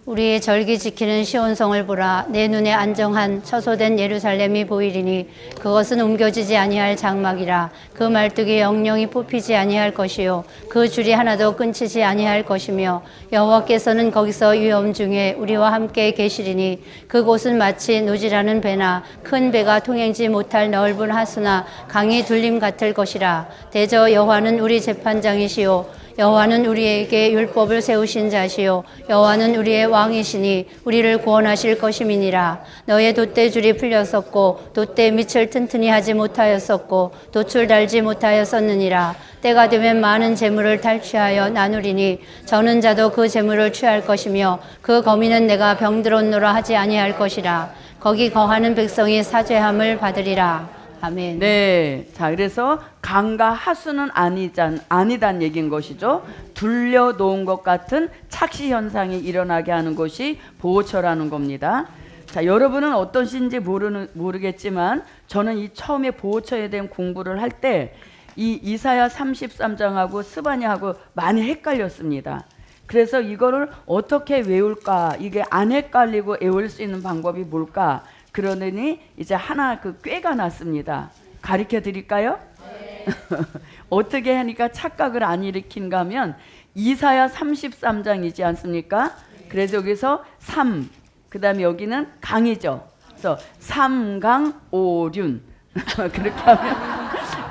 우리의 절기 지키는 시온성을 보라. 내 눈에 안정한 처소된 예루살렘이 보이리니 그것은 옮겨지지 아니할 장막이라. 그 말뚝이 영영이 뽑히지 아니할 것이요 그 줄이 하나도 끊치지 아니할 것이며 여호와께서는 거기서 위험 중에 우리와 함께 계시리니 그곳은 마치 노지라는 배나 큰 배가 통행지 못할 넓은 하수나 강이 둘림 같을 것이라. 대저 여호와는 우리 재판장이시요 여호와는 우리에게 율법을 세우신 자시요 여호와는 우리의 왕이시니 우리를 구원하실 것임이니라. 너의 돛대줄이 풀렸었고 돛대 밑을 튼튼히 하지 못하였었고 돛을 달지 못하였었느니라. 때가 되면 많은 재물을 탈취하여 나누리니 저는 자도 그 재물을 취할 것이며 그 거미는 내가 병들었노라 하지 아니할 것이라. 거기 거하는 백성이 사죄함을 받으리라. 아멘. 네. 자, 그래서 강과 하수는 아니단 얘기인 것이죠. 둘려놓은 것 같은 착시 현상이 일어나게 하는 것이 보호처라는 겁니다. 자, 여러분은 어떤 시인지 모르겠지만 저는 이 처음에 보호처에 대한 공부를 할 때 이 이사야 33장하고 스바냐하고 많이 헷갈렸습니다. 그래서 이거를 어떻게 외울까? 이게 안 헷갈리고 외울 수 있는 방법이 뭘까? 그러더니 이제 하나 그 꾀가 났습니다. 가르쳐 드릴까요? 네. 어떻게 하니까 착각을 안 일으킨가 하면 이사야 33장이지 않습니까? 그래서 여기서 3, 그 다음에 여기는 강이죠. 그래서 삼강오륜 그렇게 하면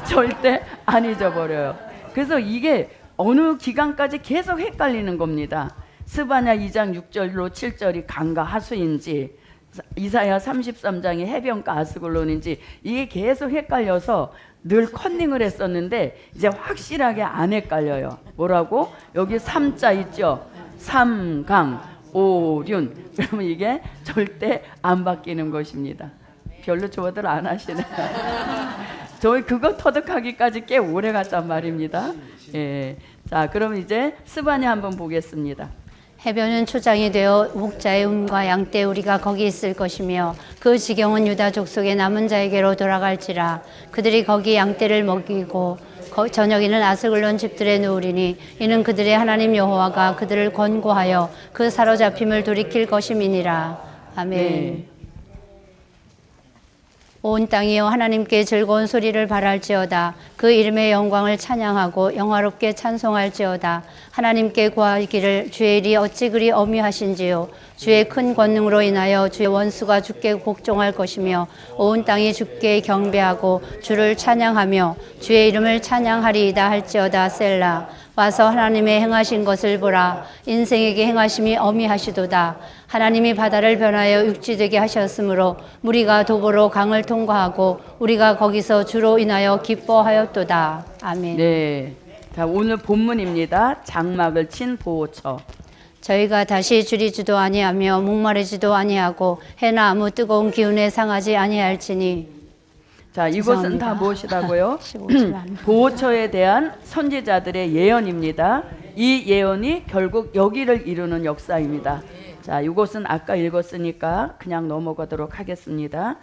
절대 안 잊어버려요. 그래서 이게 어느 기간까지 계속 헷갈리는 겁니다. 스바냐 2장 6절로 7절이 강과 하수인지 이사야 33장이 해변가 아스글론인지 이게 계속 헷갈려서 늘 컨닝을 했었는데 이제 확실하게 안 헷갈려요. 뭐라고? 여기 3자 있죠? 삼강 오륜. 그러면 이게 절대 안 바뀌는 것입니다. 별로 좋아들 안 하시네. 저희 그거 터득하기까지 꽤 오래 갔단 말입니다. 예. 자, 그럼 이제 스바냐 한번 보겠습니다. 해변은 초장이 되어 목자의 음과 양떼우리가 거기 있을 것이며 그 지경은 유다 족속의 남은 자에게로 돌아갈지라. 그들이 거기 양떼를 먹이고 저녁에는 아스글론 집들에 누우리니 이는 그들의 하나님 여호와가 그들을 권고하여 그 사로잡힘을 돌이킬 것임이니라. 아멘. 네. 온 땅이여 하나님께 즐거운 소리를 발할지어다. 그 이름의 영광을 찬양하고 영화롭게 찬송할지어다. 하나님께 구하기를 주의 일이 어찌 그리 어미하신지요. 주의 큰 권능으로 인하여 주의 원수가 주께 복종할 것이며 온 땅이 주께 경배하고 주를 찬양하며 주의 이름을 찬양하리이다 할지어다. 셀라. 와서 하나님의 행하신 것을 보라. 인생에게 행하심이 어미하시도다. 하나님이 바다를 변하여 육지되게 하셨으므로 무리가 도보로 강을 통과하고 우리가 거기서 주로 인하여 기뻐하였도다. 아멘. 네. 자, 오늘 본문입니다. 장막을 친 보호처. 저희가 다시 줄이지도 아니하며 목마르지도 아니하고 해나 아무 뜨거운 기운에 상하지 아니할지니. 자, 이것은 다 무엇이라고요? 보호처에 대한 선지자들의 예언입니다. 이 예언이 결국 여기를 이루는 역사입니다. 자, 이것은 아까 읽었으니까 그냥 넘어가도록 하겠습니다.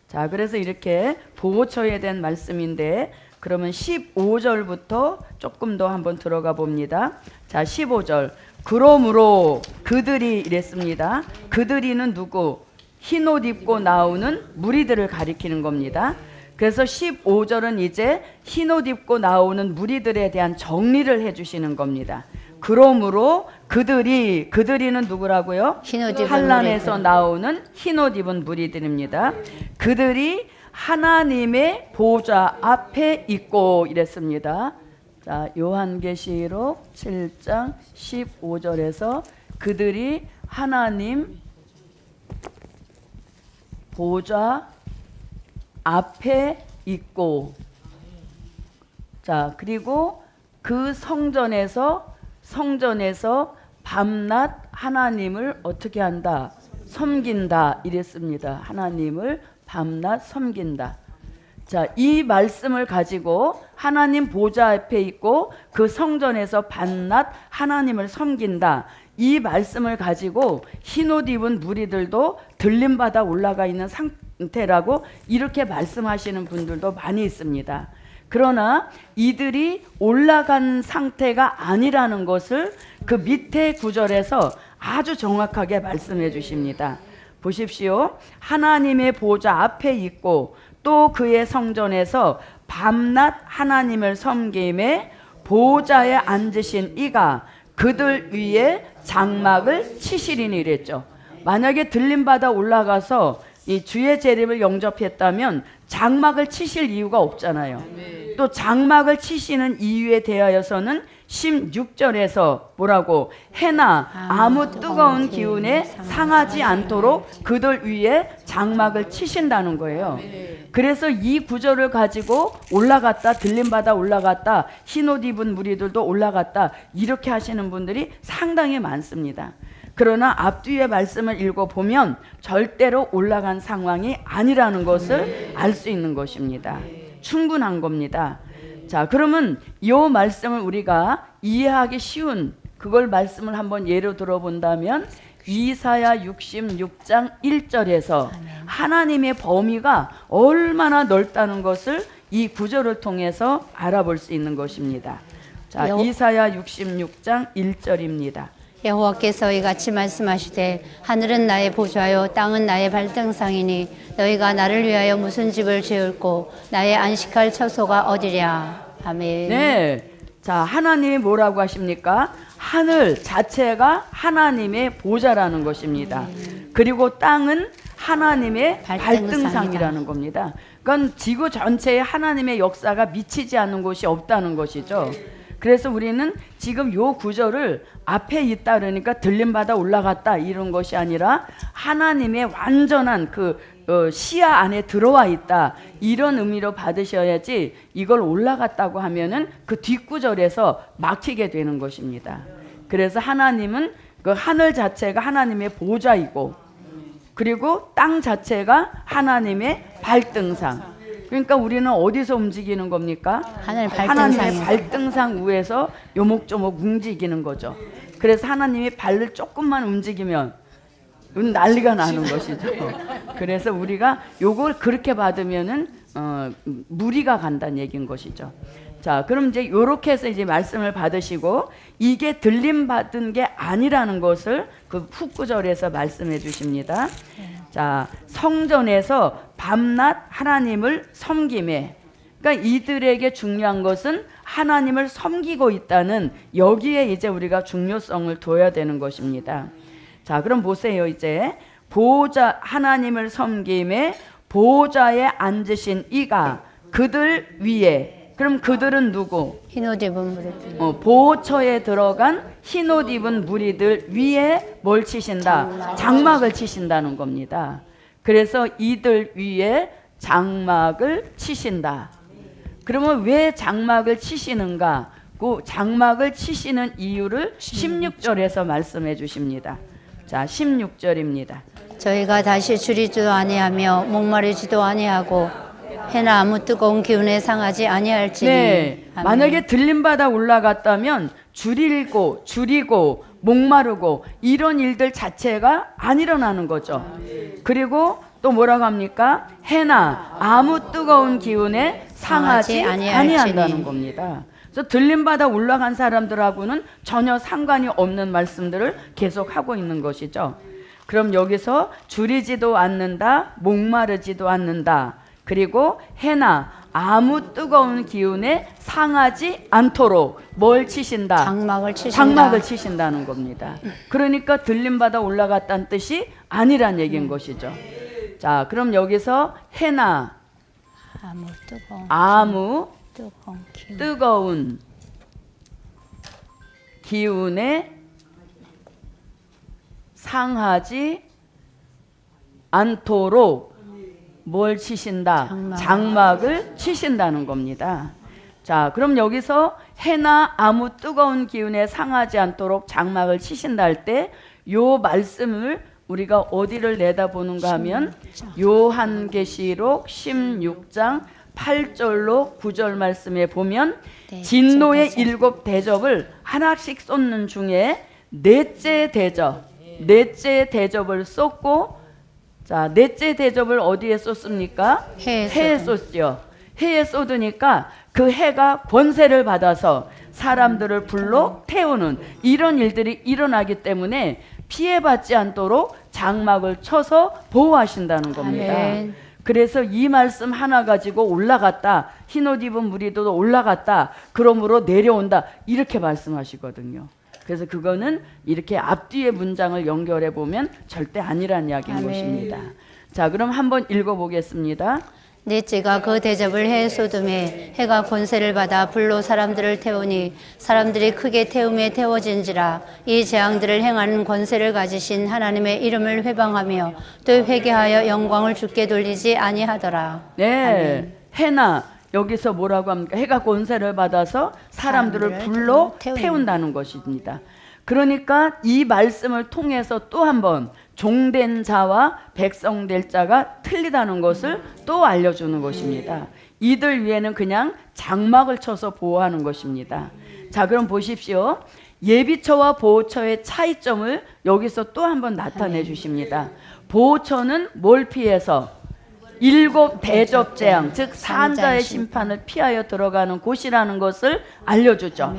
자, 그래서 이렇게 보호처에 대한 말씀인데 그러면 15절부터 조금 더 한번 들어가 봅니다. 자, 15절. 그러므로 그들이 이랬습니다. 그들이는 누구? 흰옷 입고 나오는 무리들을 가리키는 겁니다. 그래서 15절은 이제 흰옷 입고 나오는 무리들에 대한 정리를 해주시는 겁니다. 그러므로 그들이는 누구라고요? 환란에서 나오는 흰옷 입은 무리들입니다. 그들이 하나님의 보좌 앞에 있고 이랬습니다. 자, 요한계시록 7장 15절에서 그들이 하나님 보좌 앞에 있고, 자, 그리고 그 성전에서 밤낮 하나님을 어떻게 한다? 섬긴다 이랬습니다. 하나님을 밤낮 섬긴다. 자, 이 말씀을 가지고 하나님 보좌 앞에 있고 그 성전에서 밤낮 하나님을 섬긴다. 이 말씀을 가지고 흰옷 입은 무리들도 들림받아 올라가 있는 상태라고 이렇게 말씀하시는 분들도 많이 있습니다. 그러나 이들이 올라간 상태가 아니라는 것을 그 밑에 구절에서 아주 정확하게 말씀해 주십니다. 보십시오. 하나님의 보좌 앞에 있고 또 그의 성전에서 밤낮 하나님을 섬김에 보좌에 앉으신 이가 그들 위에 장막을 치시리니 이랬죠. 만약에 들림받아 올라가서 이 주의 재림을 영접했다면 장막을 치실 이유가 없잖아요. 또 장막을 치시는 이유에 대하여서는 16절에서 뭐라고 해나 아무 뜨거운 기운에 상하지 않도록 그들 위에 장막을 치신다는 거예요. 그래서 이 구절을 가지고 올라갔다 들림받아 올라갔다 흰옷 입은 무리들도 올라갔다 이렇게 하시는 분들이 상당히 많습니다. 그러나 앞뒤의 말씀을 읽어보면 절대로 올라간 상황이 아니라는 것을 알 수 있는 것입니다. 충분한 겁니다. 자, 그러면 이 말씀을 우리가 이해하기 쉬운 그걸 말씀을 한번 예로 들어본다면 이사야 66장 1절에서 하나님의 범위가 얼마나 넓다는 것을 이 구절을 통해서 알아볼 수 있는 것입니다. 자, 이사야 66장 1절입니다. 여호와께서 이같이 말씀하시되 하늘은 나의 보좌요 땅은 나의 발등상이니 너희가 나를 위하여 무슨 집을 지을고 나의 안식할 처소가 어디랴. 아멘. 네. 자, 하나님이 뭐라고 하십니까? 하늘 자체가 하나님의 보좌라는 것입니다. 그리고 땅은 하나님의 발등상이라는 겁니다. 그건 지구 전체에 하나님의 역사가 미치지 않는 곳이 없다는 것이죠. 그래서 우리는 지금 요 구절을 앞에 있다 그러니까 들림받아 올라갔다 이런 것이 아니라 하나님의 완전한 그 시야 안에 들어와 있다 이런 의미로 받으셔야지 이걸 올라갔다고 하면은 그 뒷구절에서 막히게 되는 것입니다. 그래서 하나님은 그 하늘 자체가 하나님의 보좌이고 그리고 땅 자체가 하나님의 발등상. 그러니까 우리는 어디서 움직이는 겁니까? 하나님의 발등상 위에서 요목조목 움직이는 거죠. 그래서 하나님이 발을 조금만 움직이면 난리가 나는 것이죠. 그래서 우리가 요걸 그렇게 받으면은 무리가 간다는 얘기인 것이죠. 자, 그럼 이제 요렇게 해서 이제 말씀을 받으시고 이게 들림 받은 게 아니라는 것을 그 훅구절에서 말씀해 주십니다. 자, 성전에서 밤낮 하나님을 섬김에, 그러니까 이들에게 중요한 것은 하나님을 섬기고 있다는 여기에 이제 우리가 중요성을 둬야 되는 것입니다. 자, 그럼 보세요. 이제 보좌 하나님을 섬김에 보좌에 앉으신 이가 그들 위에, 그럼 그들은 누구? 흰옷 입은 무리들. 보호처에 들어간 흰옷 입은 무리들 위에 뭘 치신다? 장막을 치신다는 겁니다. 그래서 이들 위에 장막을 치신다. 그러면 왜 장막을 치시는가? 그 장막을 치시는 이유를 16절에서 말씀해 주십니다. 자, 16절입니다. 저희가 다시 줄이지도 아니하며 목마르지도 아니하고 해나 아무 뜨거운 기운에 상하지 아니할지니. 네, 아멘. 만약에 들림받아 올라갔다면 줄이고 목마르고 이런 일들 자체가 안 일어나는 거죠. 그리고 또 뭐라고 합니까? 해나 아무 뜨거운 기운에 상하지 아니한다는 겁니다. 그래서 들림받아 올라간 사람들하고는 전혀 상관이 없는 말씀들을 계속 하고 있는 것이죠. 그럼 여기서 줄이지도 않는다, 목마르지도 않는다. 그리고 해나 아무 뜨거운 기운에 상하지 않도록 뭘 치신다? 장막을 치신다는 겁니다. 그러니까 들림받아 올라갔다는 뜻이 아니란 얘기인 것이죠. 자, 그럼 여기서 해나 아무 뜨거운 기운에 상하지 않도록 뭘 치신다? 장막을 치신다는 겁니다. 자, 그럼 여기서 해나 아무 뜨거운 기운에 상하지 않도록 장막을 치신다 할 때 요 말씀을 우리가 어디를 내다보는가 하면 요한계시록 16장 8절로 9절 말씀에 보면 진노의 7 대접을 하나씩 쏟는 중에 넷째 대접을 쏟고, 자, 넷째 대접을 어디에 쏟습니까? 해에 쏟죠. 해에 쏟으니까 그 해가 권세를 받아서 사람들을 불러 태우는 이런 일들이 일어나기 때문에 피해받지 않도록 장막을 쳐서 보호하신다는 겁니다. 아멘. 그래서 이 말씀 하나 가지고 올라갔다. 흰옷 입은 무리도 올라갔다. 그러므로 내려온다. 이렇게 말씀하시거든요. 그래서 그거는 이렇게 앞뒤의 문장을 연결해 보면 절대 아니란 이야기인 아멘. 것입니다. 자, 그럼 한번 읽어보겠습니다. 넷째가 그 대접을 해 소돔에 해가 권세를 받아 불로 사람들을 태우니 사람들이 크게 태움에 태워진지라. 이 재앙들을 행하는 권세를 가지신 하나님의 이름을 회방하며 또 회개하여 영광을 주께 돌리지 아니하더라. 네, 아멘. 해나 여기서 뭐라고 합니까? 해가 권세를 받아서 사람들을 불로 태운다는 것입니다. 그러니까 이 말씀을 통해서 또 한번 종된 자와 백성 될 자가 틀리다는 것을 또 알려주는 것입니다. 이들 위에는 그냥 장막을 쳐서 보호하는 것입니다. 자, 그럼 보십시오. 예비처와 보호처의 차이점을 여기서 또 한번 나타내 주십니다. 보호처는 뭘 피해서? 7 대접재앙, 즉 산자의 심판을 피하여 들어가는 곳이라는 것을 알려주죠.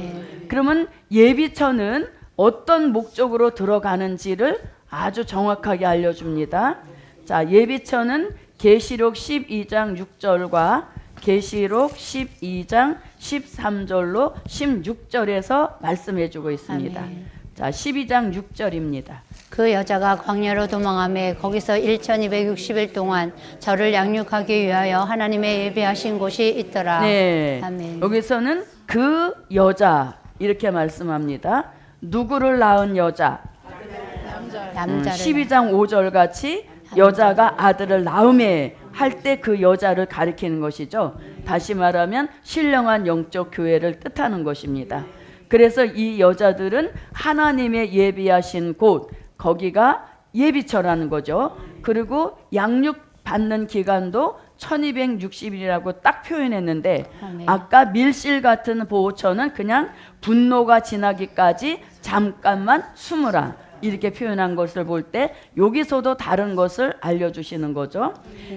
그러면 예비처는 어떤 목적으로 들어가는지를 아주 정확하게 알려줍니다. 자, 예비처는 계시록 12장 6절과 계시록 12장 13절로 16절에서 말씀해주고 있습니다. 아멘. 자, 12장 6절입니다. 그 여자가 광야로 도망하며 거기서 1260일 동안 저를 양육하기 위하여 하나님의 예비하신 곳이 있더라. 네, 아멘. 여기서는 그 여자 이렇게 말씀합니다. 누구를 낳은 여자? 남자를 12장 5절 같이 여자가 아들을 낳음에 할 때 그 여자를 가리키는 것이죠. 다시 말하면 신령한 영적 교회를 뜻하는 것입니다. 그래서 이 여자들은 하나님의 예비하신 곳, 거기가 예비처라는 거죠. 그리고 양육받는 기간도 1260일이라고 딱 표현했는데 아멘. 아까 밀실 같은 보호처는 그냥 분노가 지나기까지 잠깐만 숨으라 이렇게 표현한 것을 볼 때 여기서도 다른 것을 알려주시는 거죠.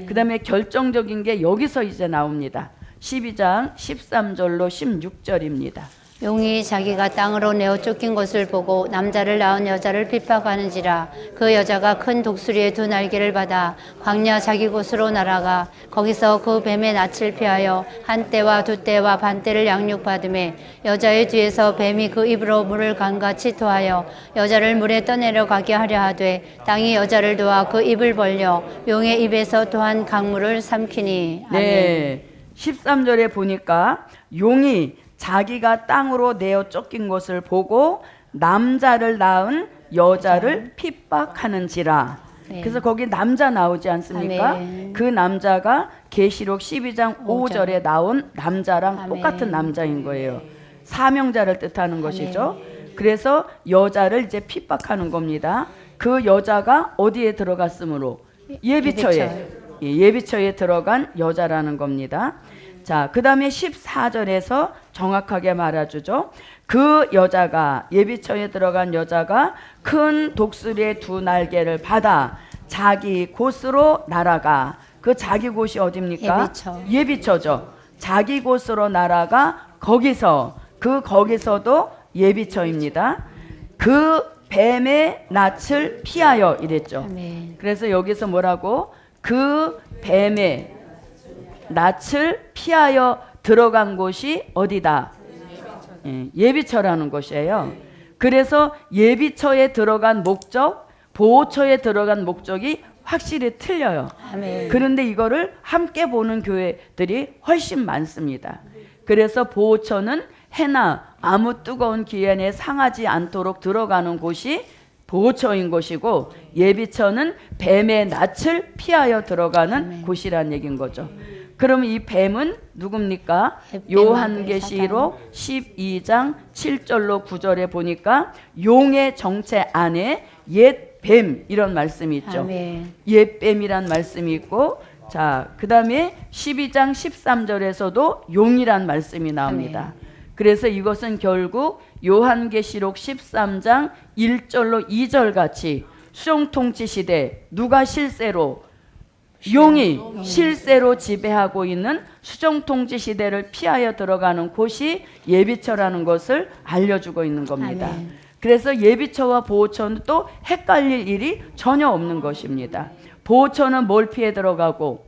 그 다음에 결정적인 게 여기서 이제 나옵니다. 12장 13절로 16절입니다. 용이 자기가 땅으로 내어 쫓긴 것을 보고 남자를 낳은 여자를 핍박하는지라. 그 여자가 큰 독수리의 2 날개를 받아 광야 자기 곳으로 날아가 거기서 그 뱀의 낯을 피하여 1 때와 2 때와 반 때를 양육받음에 여자의 뒤에서 뱀이 그 입으로 물을 강같이 토하여 여자를 물에 떠내려가게 하려 하되 땅이 여자를 도와 그 입을 벌려 용의 입에서 또한 강물을 삼키니. 아멘. 네, 13절에 보니까 용이 자기가 땅으로 내어 쫓긴 것을 보고 남자를 낳은 여자를 핍박하는지라. 네. 그래서 거기 남자 나오지 않습니까? 아멘. 그 남자가 계시록 12장 5절. 5절에 나온 남자랑 아멘. 똑같은 남자인 거예요. 사명자를 뜻하는 것이죠. 그래서 여자를 이제 핍박하는 겁니다. 그 여자가 어디에 들어갔으므로? 예비처에. 예비처에 들어간 여자라는 겁니다. 자, 그 다음에 14절에서 정확하게 말해주죠. 그 여자가, 예비처에 들어간 여자가 큰 독수리의 2 날개를 받아 자기 곳으로 날아가. 그 자기 곳이 어딥니까? 예비처. 예비처죠. 자기 곳으로 날아가 거기서도 예비처입니다. 그 뱀의 낯을 피하여 이랬죠. 아멘. 그래서 여기서 뭐라고? 그 뱀의 낯을 피하여 들어간 곳이 어디다? 예비처라는 것이에요. 그래서 예비처에 들어간 목적, 보호처에 들어간 목적이 확실히 틀려요. 아멘. 그런데 이거를 함께 보는 교회들이 훨씬 많습니다. 그래서 보호처는 해나 아무 뜨거운 기한에 상하지 않도록 들어가는 곳이 보호처인 것이고, 예비처는 뱀의 낯을 피하여 들어가는 곳이라는 얘기인 거죠. 그럼 이 뱀은 누굽니까? 요한계시록 12장 7절로 9절에 보니까 용의 정체 안에 옛 뱀 이런 말씀이 있죠. 아멘. 옛 뱀이란 말씀이 있고, 자, 그 다음에 12장 13절에서도 용이란 말씀이 나옵니다. 그래서 이것은 결국 요한계시록 13장 1절로 2절 같이 수정통치 시대 누가 실세로? 용이 실세로 지배하고 있는 수정통치 시대를 피하여 들어가는 곳이 예비처라는 것을 알려주고 있는 겁니다. 아멘. 그래서 예비처와 보호처는 또 헷갈릴 일이 전혀 없는 것입니다. 보호처는 뭘 피해 들어가고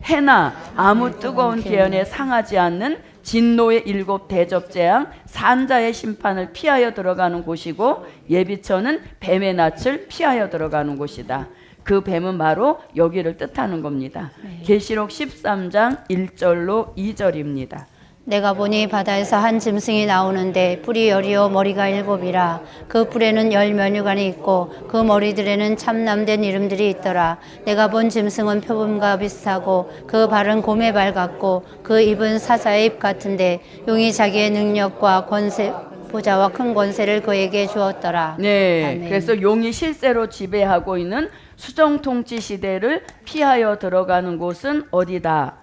해나 아무 뜨거운 기연에 상하지 않는 진노의 7 대접재앙 산자의 심판을 피하여 들어가는 곳이고, 예비처는 뱀의 낯을 피하여 들어가는 곳이다. 그 뱀은 바로 여기를 뜻하는 겁니다. 계시록 13장 1절로 2절입니다. 내가 보니 바다에서 한 짐승이 나오는데 뿔이 10이요 머리가 7이라. 그 뿔에는 10면류관이 있고 그 머리들에는 참남된 이름들이 있더라. 내가 본 짐승은 표범과 비슷하고 그 발은 곰의 발 같고 그 입은 사자의 입 같은데 용이 자기의 능력과 권세 보좌와 큰 권세를 그에게 주었더라. 네, 아멘. 그래서 용이 실제로 지배하고 있는 수정통치 시대를 피하여 들어가는 곳은 어디다?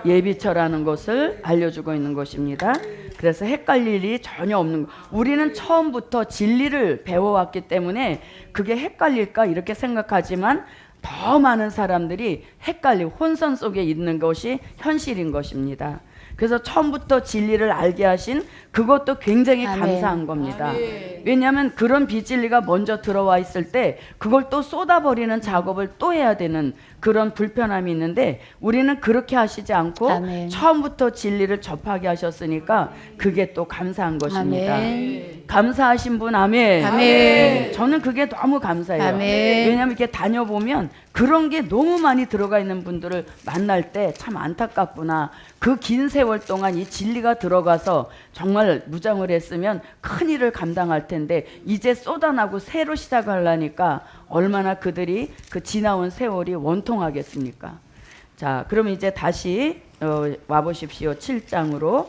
예비처라는 것을 알려주고 있는 것입니다. 그래서 헷갈릴 일이 전혀 없는 거. 우리는 처음부터 진리를 배워왔기 때문에 그게 헷갈릴까 이렇게 생각하지만 더 많은 사람들이 헷갈리고 혼선 속에 있는 것이 현실인 것입니다. 그래서 처음부터 진리를 알게 하신 그것도 굉장히 아멘. 감사한 겁니다. 왜냐하면 그런 비진리가 먼저 들어와 있을 때 그걸 또 쏟아버리는 작업을 또 해야 되는 그런 불편함이 있는데, 우리는 그렇게 하시지 않고 아멘. 처음부터 진리를 접하게 하셨으니까 그게 또 감사한 것입니다. 아멘. 감사하신 분 아멘. 아멘. 저는 그게 너무 감사해요. 아멘. 왜냐하면 이렇게 다녀보면 그런 게 너무 많이 들어가 있는 분들을 만날 때 참 안타깝구나. 그 긴 세월 동안 이 진리가 들어가서 정말 무장을 했으면 큰 일을 감당할 텐데 이제 쏟아나고 새로 시작하려니까 얼마나 그들이 그 지나온 세월이 원통하겠습니까? 자, 그럼 이제 다시 와보십시오. 7장으로.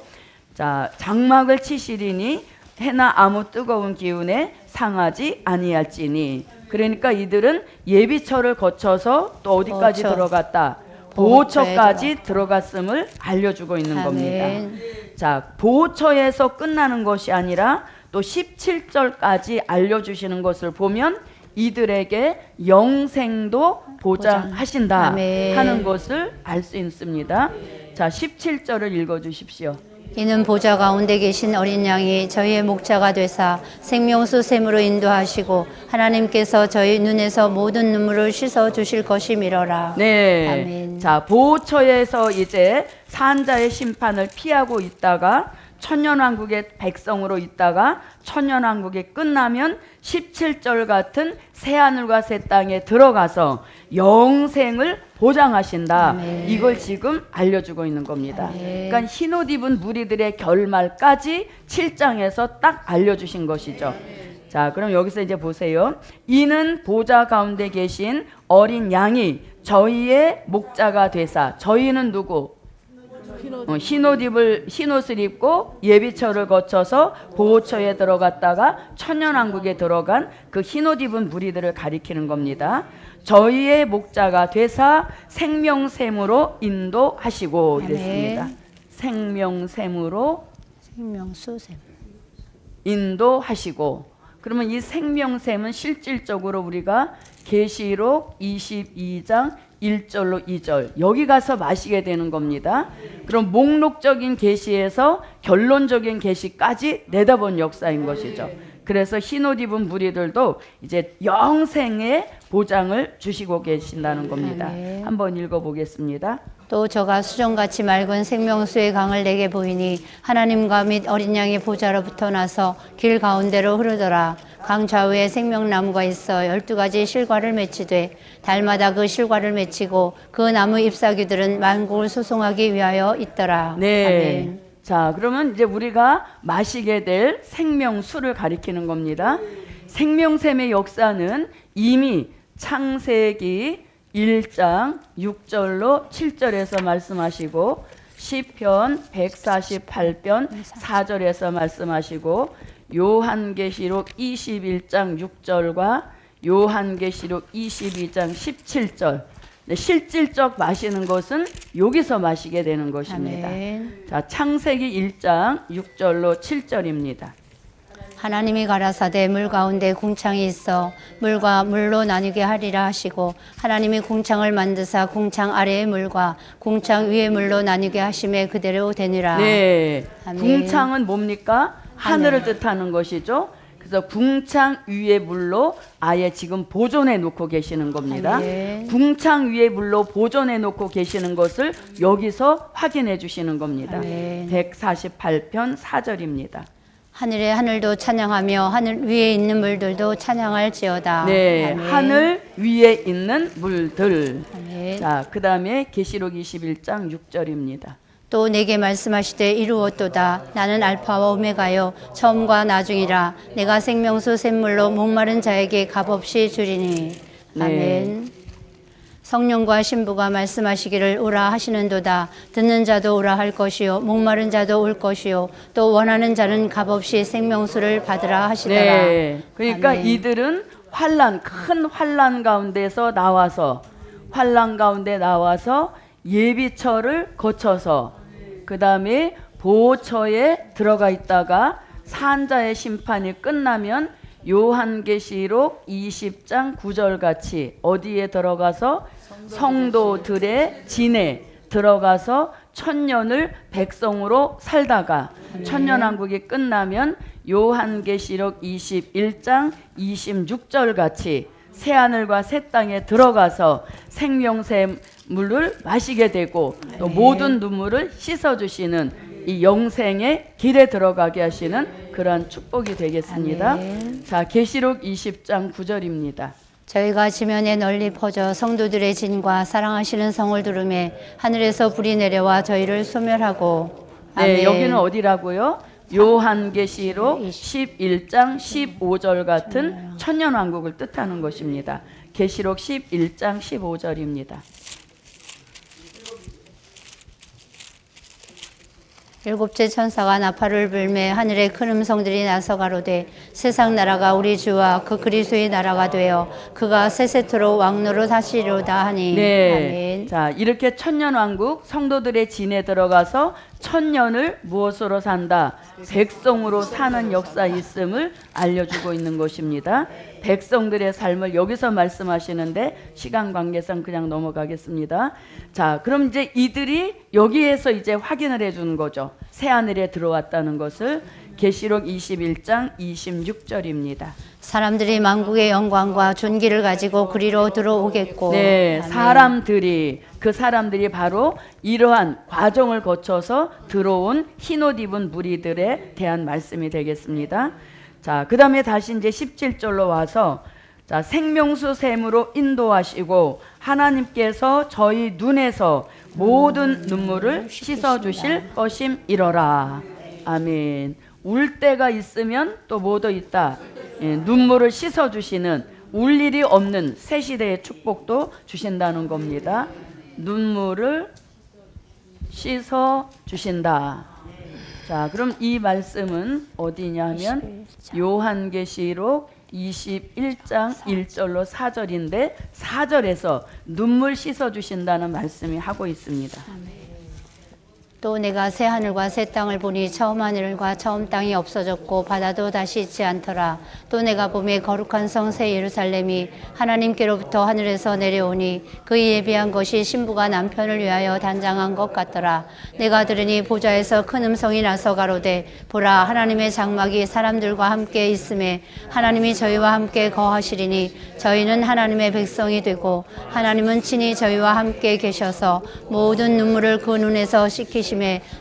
자, 장막을 치시리니 해나 아무 뜨거운 기운에 상하지 아니할지니. 그러니까 이들은 예비처를 거쳐서 또 어디까지 보호처. 들어갔다? 보호처까지 들어갔음을 알려주고 있는 아멘. 겁니다. 자, 보호처에서 끝나는 것이 아니라 또 17절까지 알려주시는 것을 보면 이들에게 영생도 보장하신다 아멘. 하는 것을 알 수 있습니다. 자, 17절을 읽어주십시오. 이는 보좌 가운데 계신 어린 양이 저희의 목자가 되사 생명수 샘으로 인도하시고 하나님께서 저희 눈에서 모든 눈물을 씻어 주실 것이미러라. 네. 아멘. 자, 보호처에서 이제 산자의 심판을 피하고 있다가 천년왕국의 백성으로 있다가 천년왕국이 끝나면 17절 같은 새하늘과 새 땅에 들어가서 영생을 보장하신다. 아멘. 이걸 지금 알려주고 있는 겁니다. 아멘. 그러니까 흰옷 입은 무리들의 결말까지 7장에서 딱 알려주신 것이죠. 자, 그럼 여기서 이제 보세요. 이는 보좌 가운데 계신 어린 양이 저희의 목자가 되사. 저희는 누구? 흰옷을 입고 예비처를 거쳐서 보호처에 들어갔다가 천년왕국에 들어간 그 흰옷 입은 무리들을 가리키는 겁니다. 저희의 목자가 되사 생명샘으로 인도하시고 이랬습니다. 아멘. 생명샘으로 생명수 샘. 인도하시고. 그러면 이 생명샘은 실질적으로 우리가 계시록 22장 1절로 2절 여기 가서 마시게 되는 겁니다. 그럼 목록적인 계시에서 결론적인 계시까지 내다본 역사인 것이죠. 그래서 흰옷 입은 무리들도 이제 영생의 보장을 주시고 계신다는 겁니다. 아멘. 한번 읽어보겠습니다. 또 저가 수정같이 맑은 생명수의 강을 내게 보이니 하나님과 및 어린 양의 보좌로부터 나서 길 가운데로 흐르더라. 강 좌우에 생명나무가 있어 12가지 실과를 맺히되 달마다 그 실과를 맺히고 그 나무 잎사귀들은 만국을 소송하기 위하여 있더라. 네. 아멘. 자, 그러면 이제 우리가 마시게 될 생명수를 가리키는 겁니다. 생명샘의 역사는 이미 창세기 1장 6절로 7절에서 말씀하시고 시편 148편 4절에서 말씀하시고 요한계시록 21장 6절과 요한계시록 22장 17절 실질적 마시는 것은 여기서 마시게 되는 것입니다. 아멘. 자, 창세기 1장 6절로 7절입니다. 하나님이 가라사대 물 가운데 궁창이 있어 물과 물로 나뉘게 하리라 하시고 하나님이 궁창을 만드사 궁창 아래의 물과 궁창 위의 물로 나뉘게 하심에 그대로 되니라. 네. 아멘. 궁창은 뭡니까? 하늘을 뜻하는 것이죠. 그래서 궁창 위의 물로 아예 지금 보존해 놓고 계시는 겁니다. 아멘. 궁창 위의 물로 보존해 놓고 계시는 것을 여기서 확인해 주시는 겁니다. 아멘. 148편 4절입니다. 하늘의 하늘도 찬양하며 하늘 위에 있는 물들도 찬양할지어다. 네, 아멘. 하늘 위에 있는 물들. 아멘. 자, 그 다음에 계시록 21장 6절입니다. 또 내게 말씀하시되 이루었도다. 나는 알파와 오메가요 처음과 나중이라. 내가 생명수 샘물로 목마른 자에게 값없이 주리니. 아멘. 성령과 신부가 말씀하시기를 오라 하시는도다. 듣는 자도 오라 할 것이요 목마른 자도 올 것이요 또 원하는 자는 값없이 생명수를 받으라 하시더라. 네, 그러니까 아멘. 이들은 큰 환란 가운데서 나와서 예비처를 거쳐서 그 다음에 보호처에 들어가 있다가 산자의 심판이 끝나면 요한계시록 20장 9절 같이 어디에 들어가서 성도들의 진에 들어가서 천년을 백성으로 살다가 천년왕국이 끝나면 요한계시록 21장 26절 같이 새하늘과 새 땅에 들어가서 생명새 물을 마시게 되고 또 모든 눈물을 씻어주시는 이 영생의 길에 들어가게 하시는 그러한 축복이 되겠습니다. 아멘. 자, 계시록 20장 9절입니다. 저희가 지면에 널리 퍼져 성도들의 진과 사랑하시는 성을 두르매 하늘에서 불이 내려와 저희를 소멸하고. 아멘. 네, 여기는 어디라고요? 요한계시록 11장 15절 같은 천년왕국을 뜻하는 것입니다. 계시록 11장 15절입니다. 일곱째 천사가 나팔을 불매 하늘의 큰 음성들이 나서 가로되 세상 나라가 우리 주와 그 그리스도의 나라가 되어 그가 세세토록 왕노로 다시리로다 하니. 네. 아멘. 자, 이렇게 천년왕국 성도들의 진에 들어가서 천년을 무엇으로 산다? 백성으로 사는 역사 있음을 알려주고 있는 것입니다. 백성들의 삶을 여기서 말씀하시는데 시간 관계상 그냥 넘어가겠습니다. 자, 그럼 이제 이들이 여기에서 이제 확인을 해주는 거죠. 새하늘에 들어왔다는 것을. 계시록 21장 26절입니다. 사람들이 만국의 영광과 존귀를 가지고 그리로 들어오겠고. 네, 아멘. 그 사람들이 바로 이러한 과정을 거쳐서 들어온 흰옷 입은 무리들에 대한 말씀이 되겠습니다. 자, 그 다음에 다시 이제 17절로 와서 자, 생명수 샘으로 인도하시고 하나님께서 저희 눈에서 모든 눈물을 씻어주실 것임이러라. 아멘. 울 때가 있으면 또 뭐도 있다. 눈물을 씻어주시는 울 일이 없는 새 시대의 축복도 주신다는 겁니다. 눈물을 씻어주신다. 자, 그럼 이 말씀은 어디냐면 요한계시록 21장 1절로 4절인데 4절에서 눈물 씻어주신다는 말씀이 하고 있습니다. 또 내가 새 하늘과 새 땅을 보니 처음 하늘과 처음 땅이 없어졌고 바다도 다시 있지 않더라. 또 내가 보매 거룩한 성 새 예루살렘이 하나님께로부터 하늘에서 내려오니 그 예비한 것이 신부가 남편을 위하여 단장한 것 같더라. 내가 들으니 보좌에서 큰 음성이 나서 가로되 보라 하나님의 장막이 사람들과 함께 있음에 하나님이 저희와 함께 거하시리니 저희는 하나님의 백성이 되고 하나님은 친히 저희와 함께 계셔서 모든 눈물을 그 눈에서 씻기시며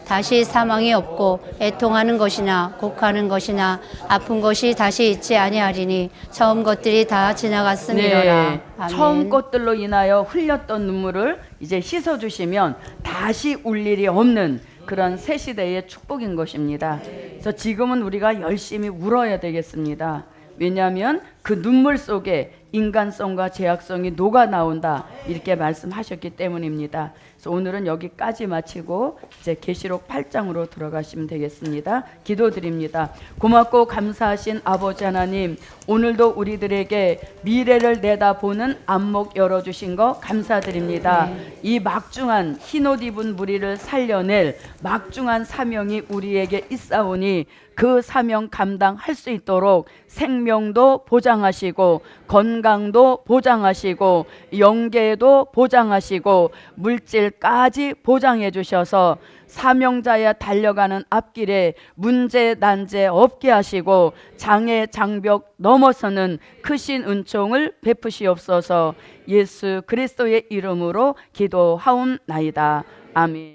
다시 사망이 없고 애통하는 것이나 곡하는 것이나 아픈 것이 다시 있지 아니하리니 처음 것들이 다 지나갔음이로라. 네, 아멘. 처음 것들로 인하여 흘렸던 눈물을 이제 씻어주시면 다시 울 일이 없는 그런 새 시대의 축복인 것입니다. 그래서 지금은 우리가 열심히 울어야 되겠습니다. 왜냐하면 그 눈물 속에 인간성과 죄악성이 녹아 나온다 이렇게 말씀하셨기 때문입니다. 그래서 오늘은 여기까지 마치고 이제 계시록 8장으로 들어가시면 되겠습니다. 기도드립니다. 고맙고 감사하신 아버지 하나님, 오늘도 우리들에게 미래를 내다보는 안목 열어주신 거 감사드립니다. 이 막중한 흰옷 입은 무리를 살려낼 막중한 사명이 우리에게 있사오니 그 사명 감당할 수 있도록 생명도 보장하시고 건강 건강도 보장하시고 영계도 보장하시고 물질까지 보장해 주셔서 사명자에 달려가는 앞길에 문제 난제 없게 하시고 장애 장벽 넘어서는 크신 은총을 베푸시옵소서. 예수 그리스도의 이름으로 기도하옵나이다. 아멘.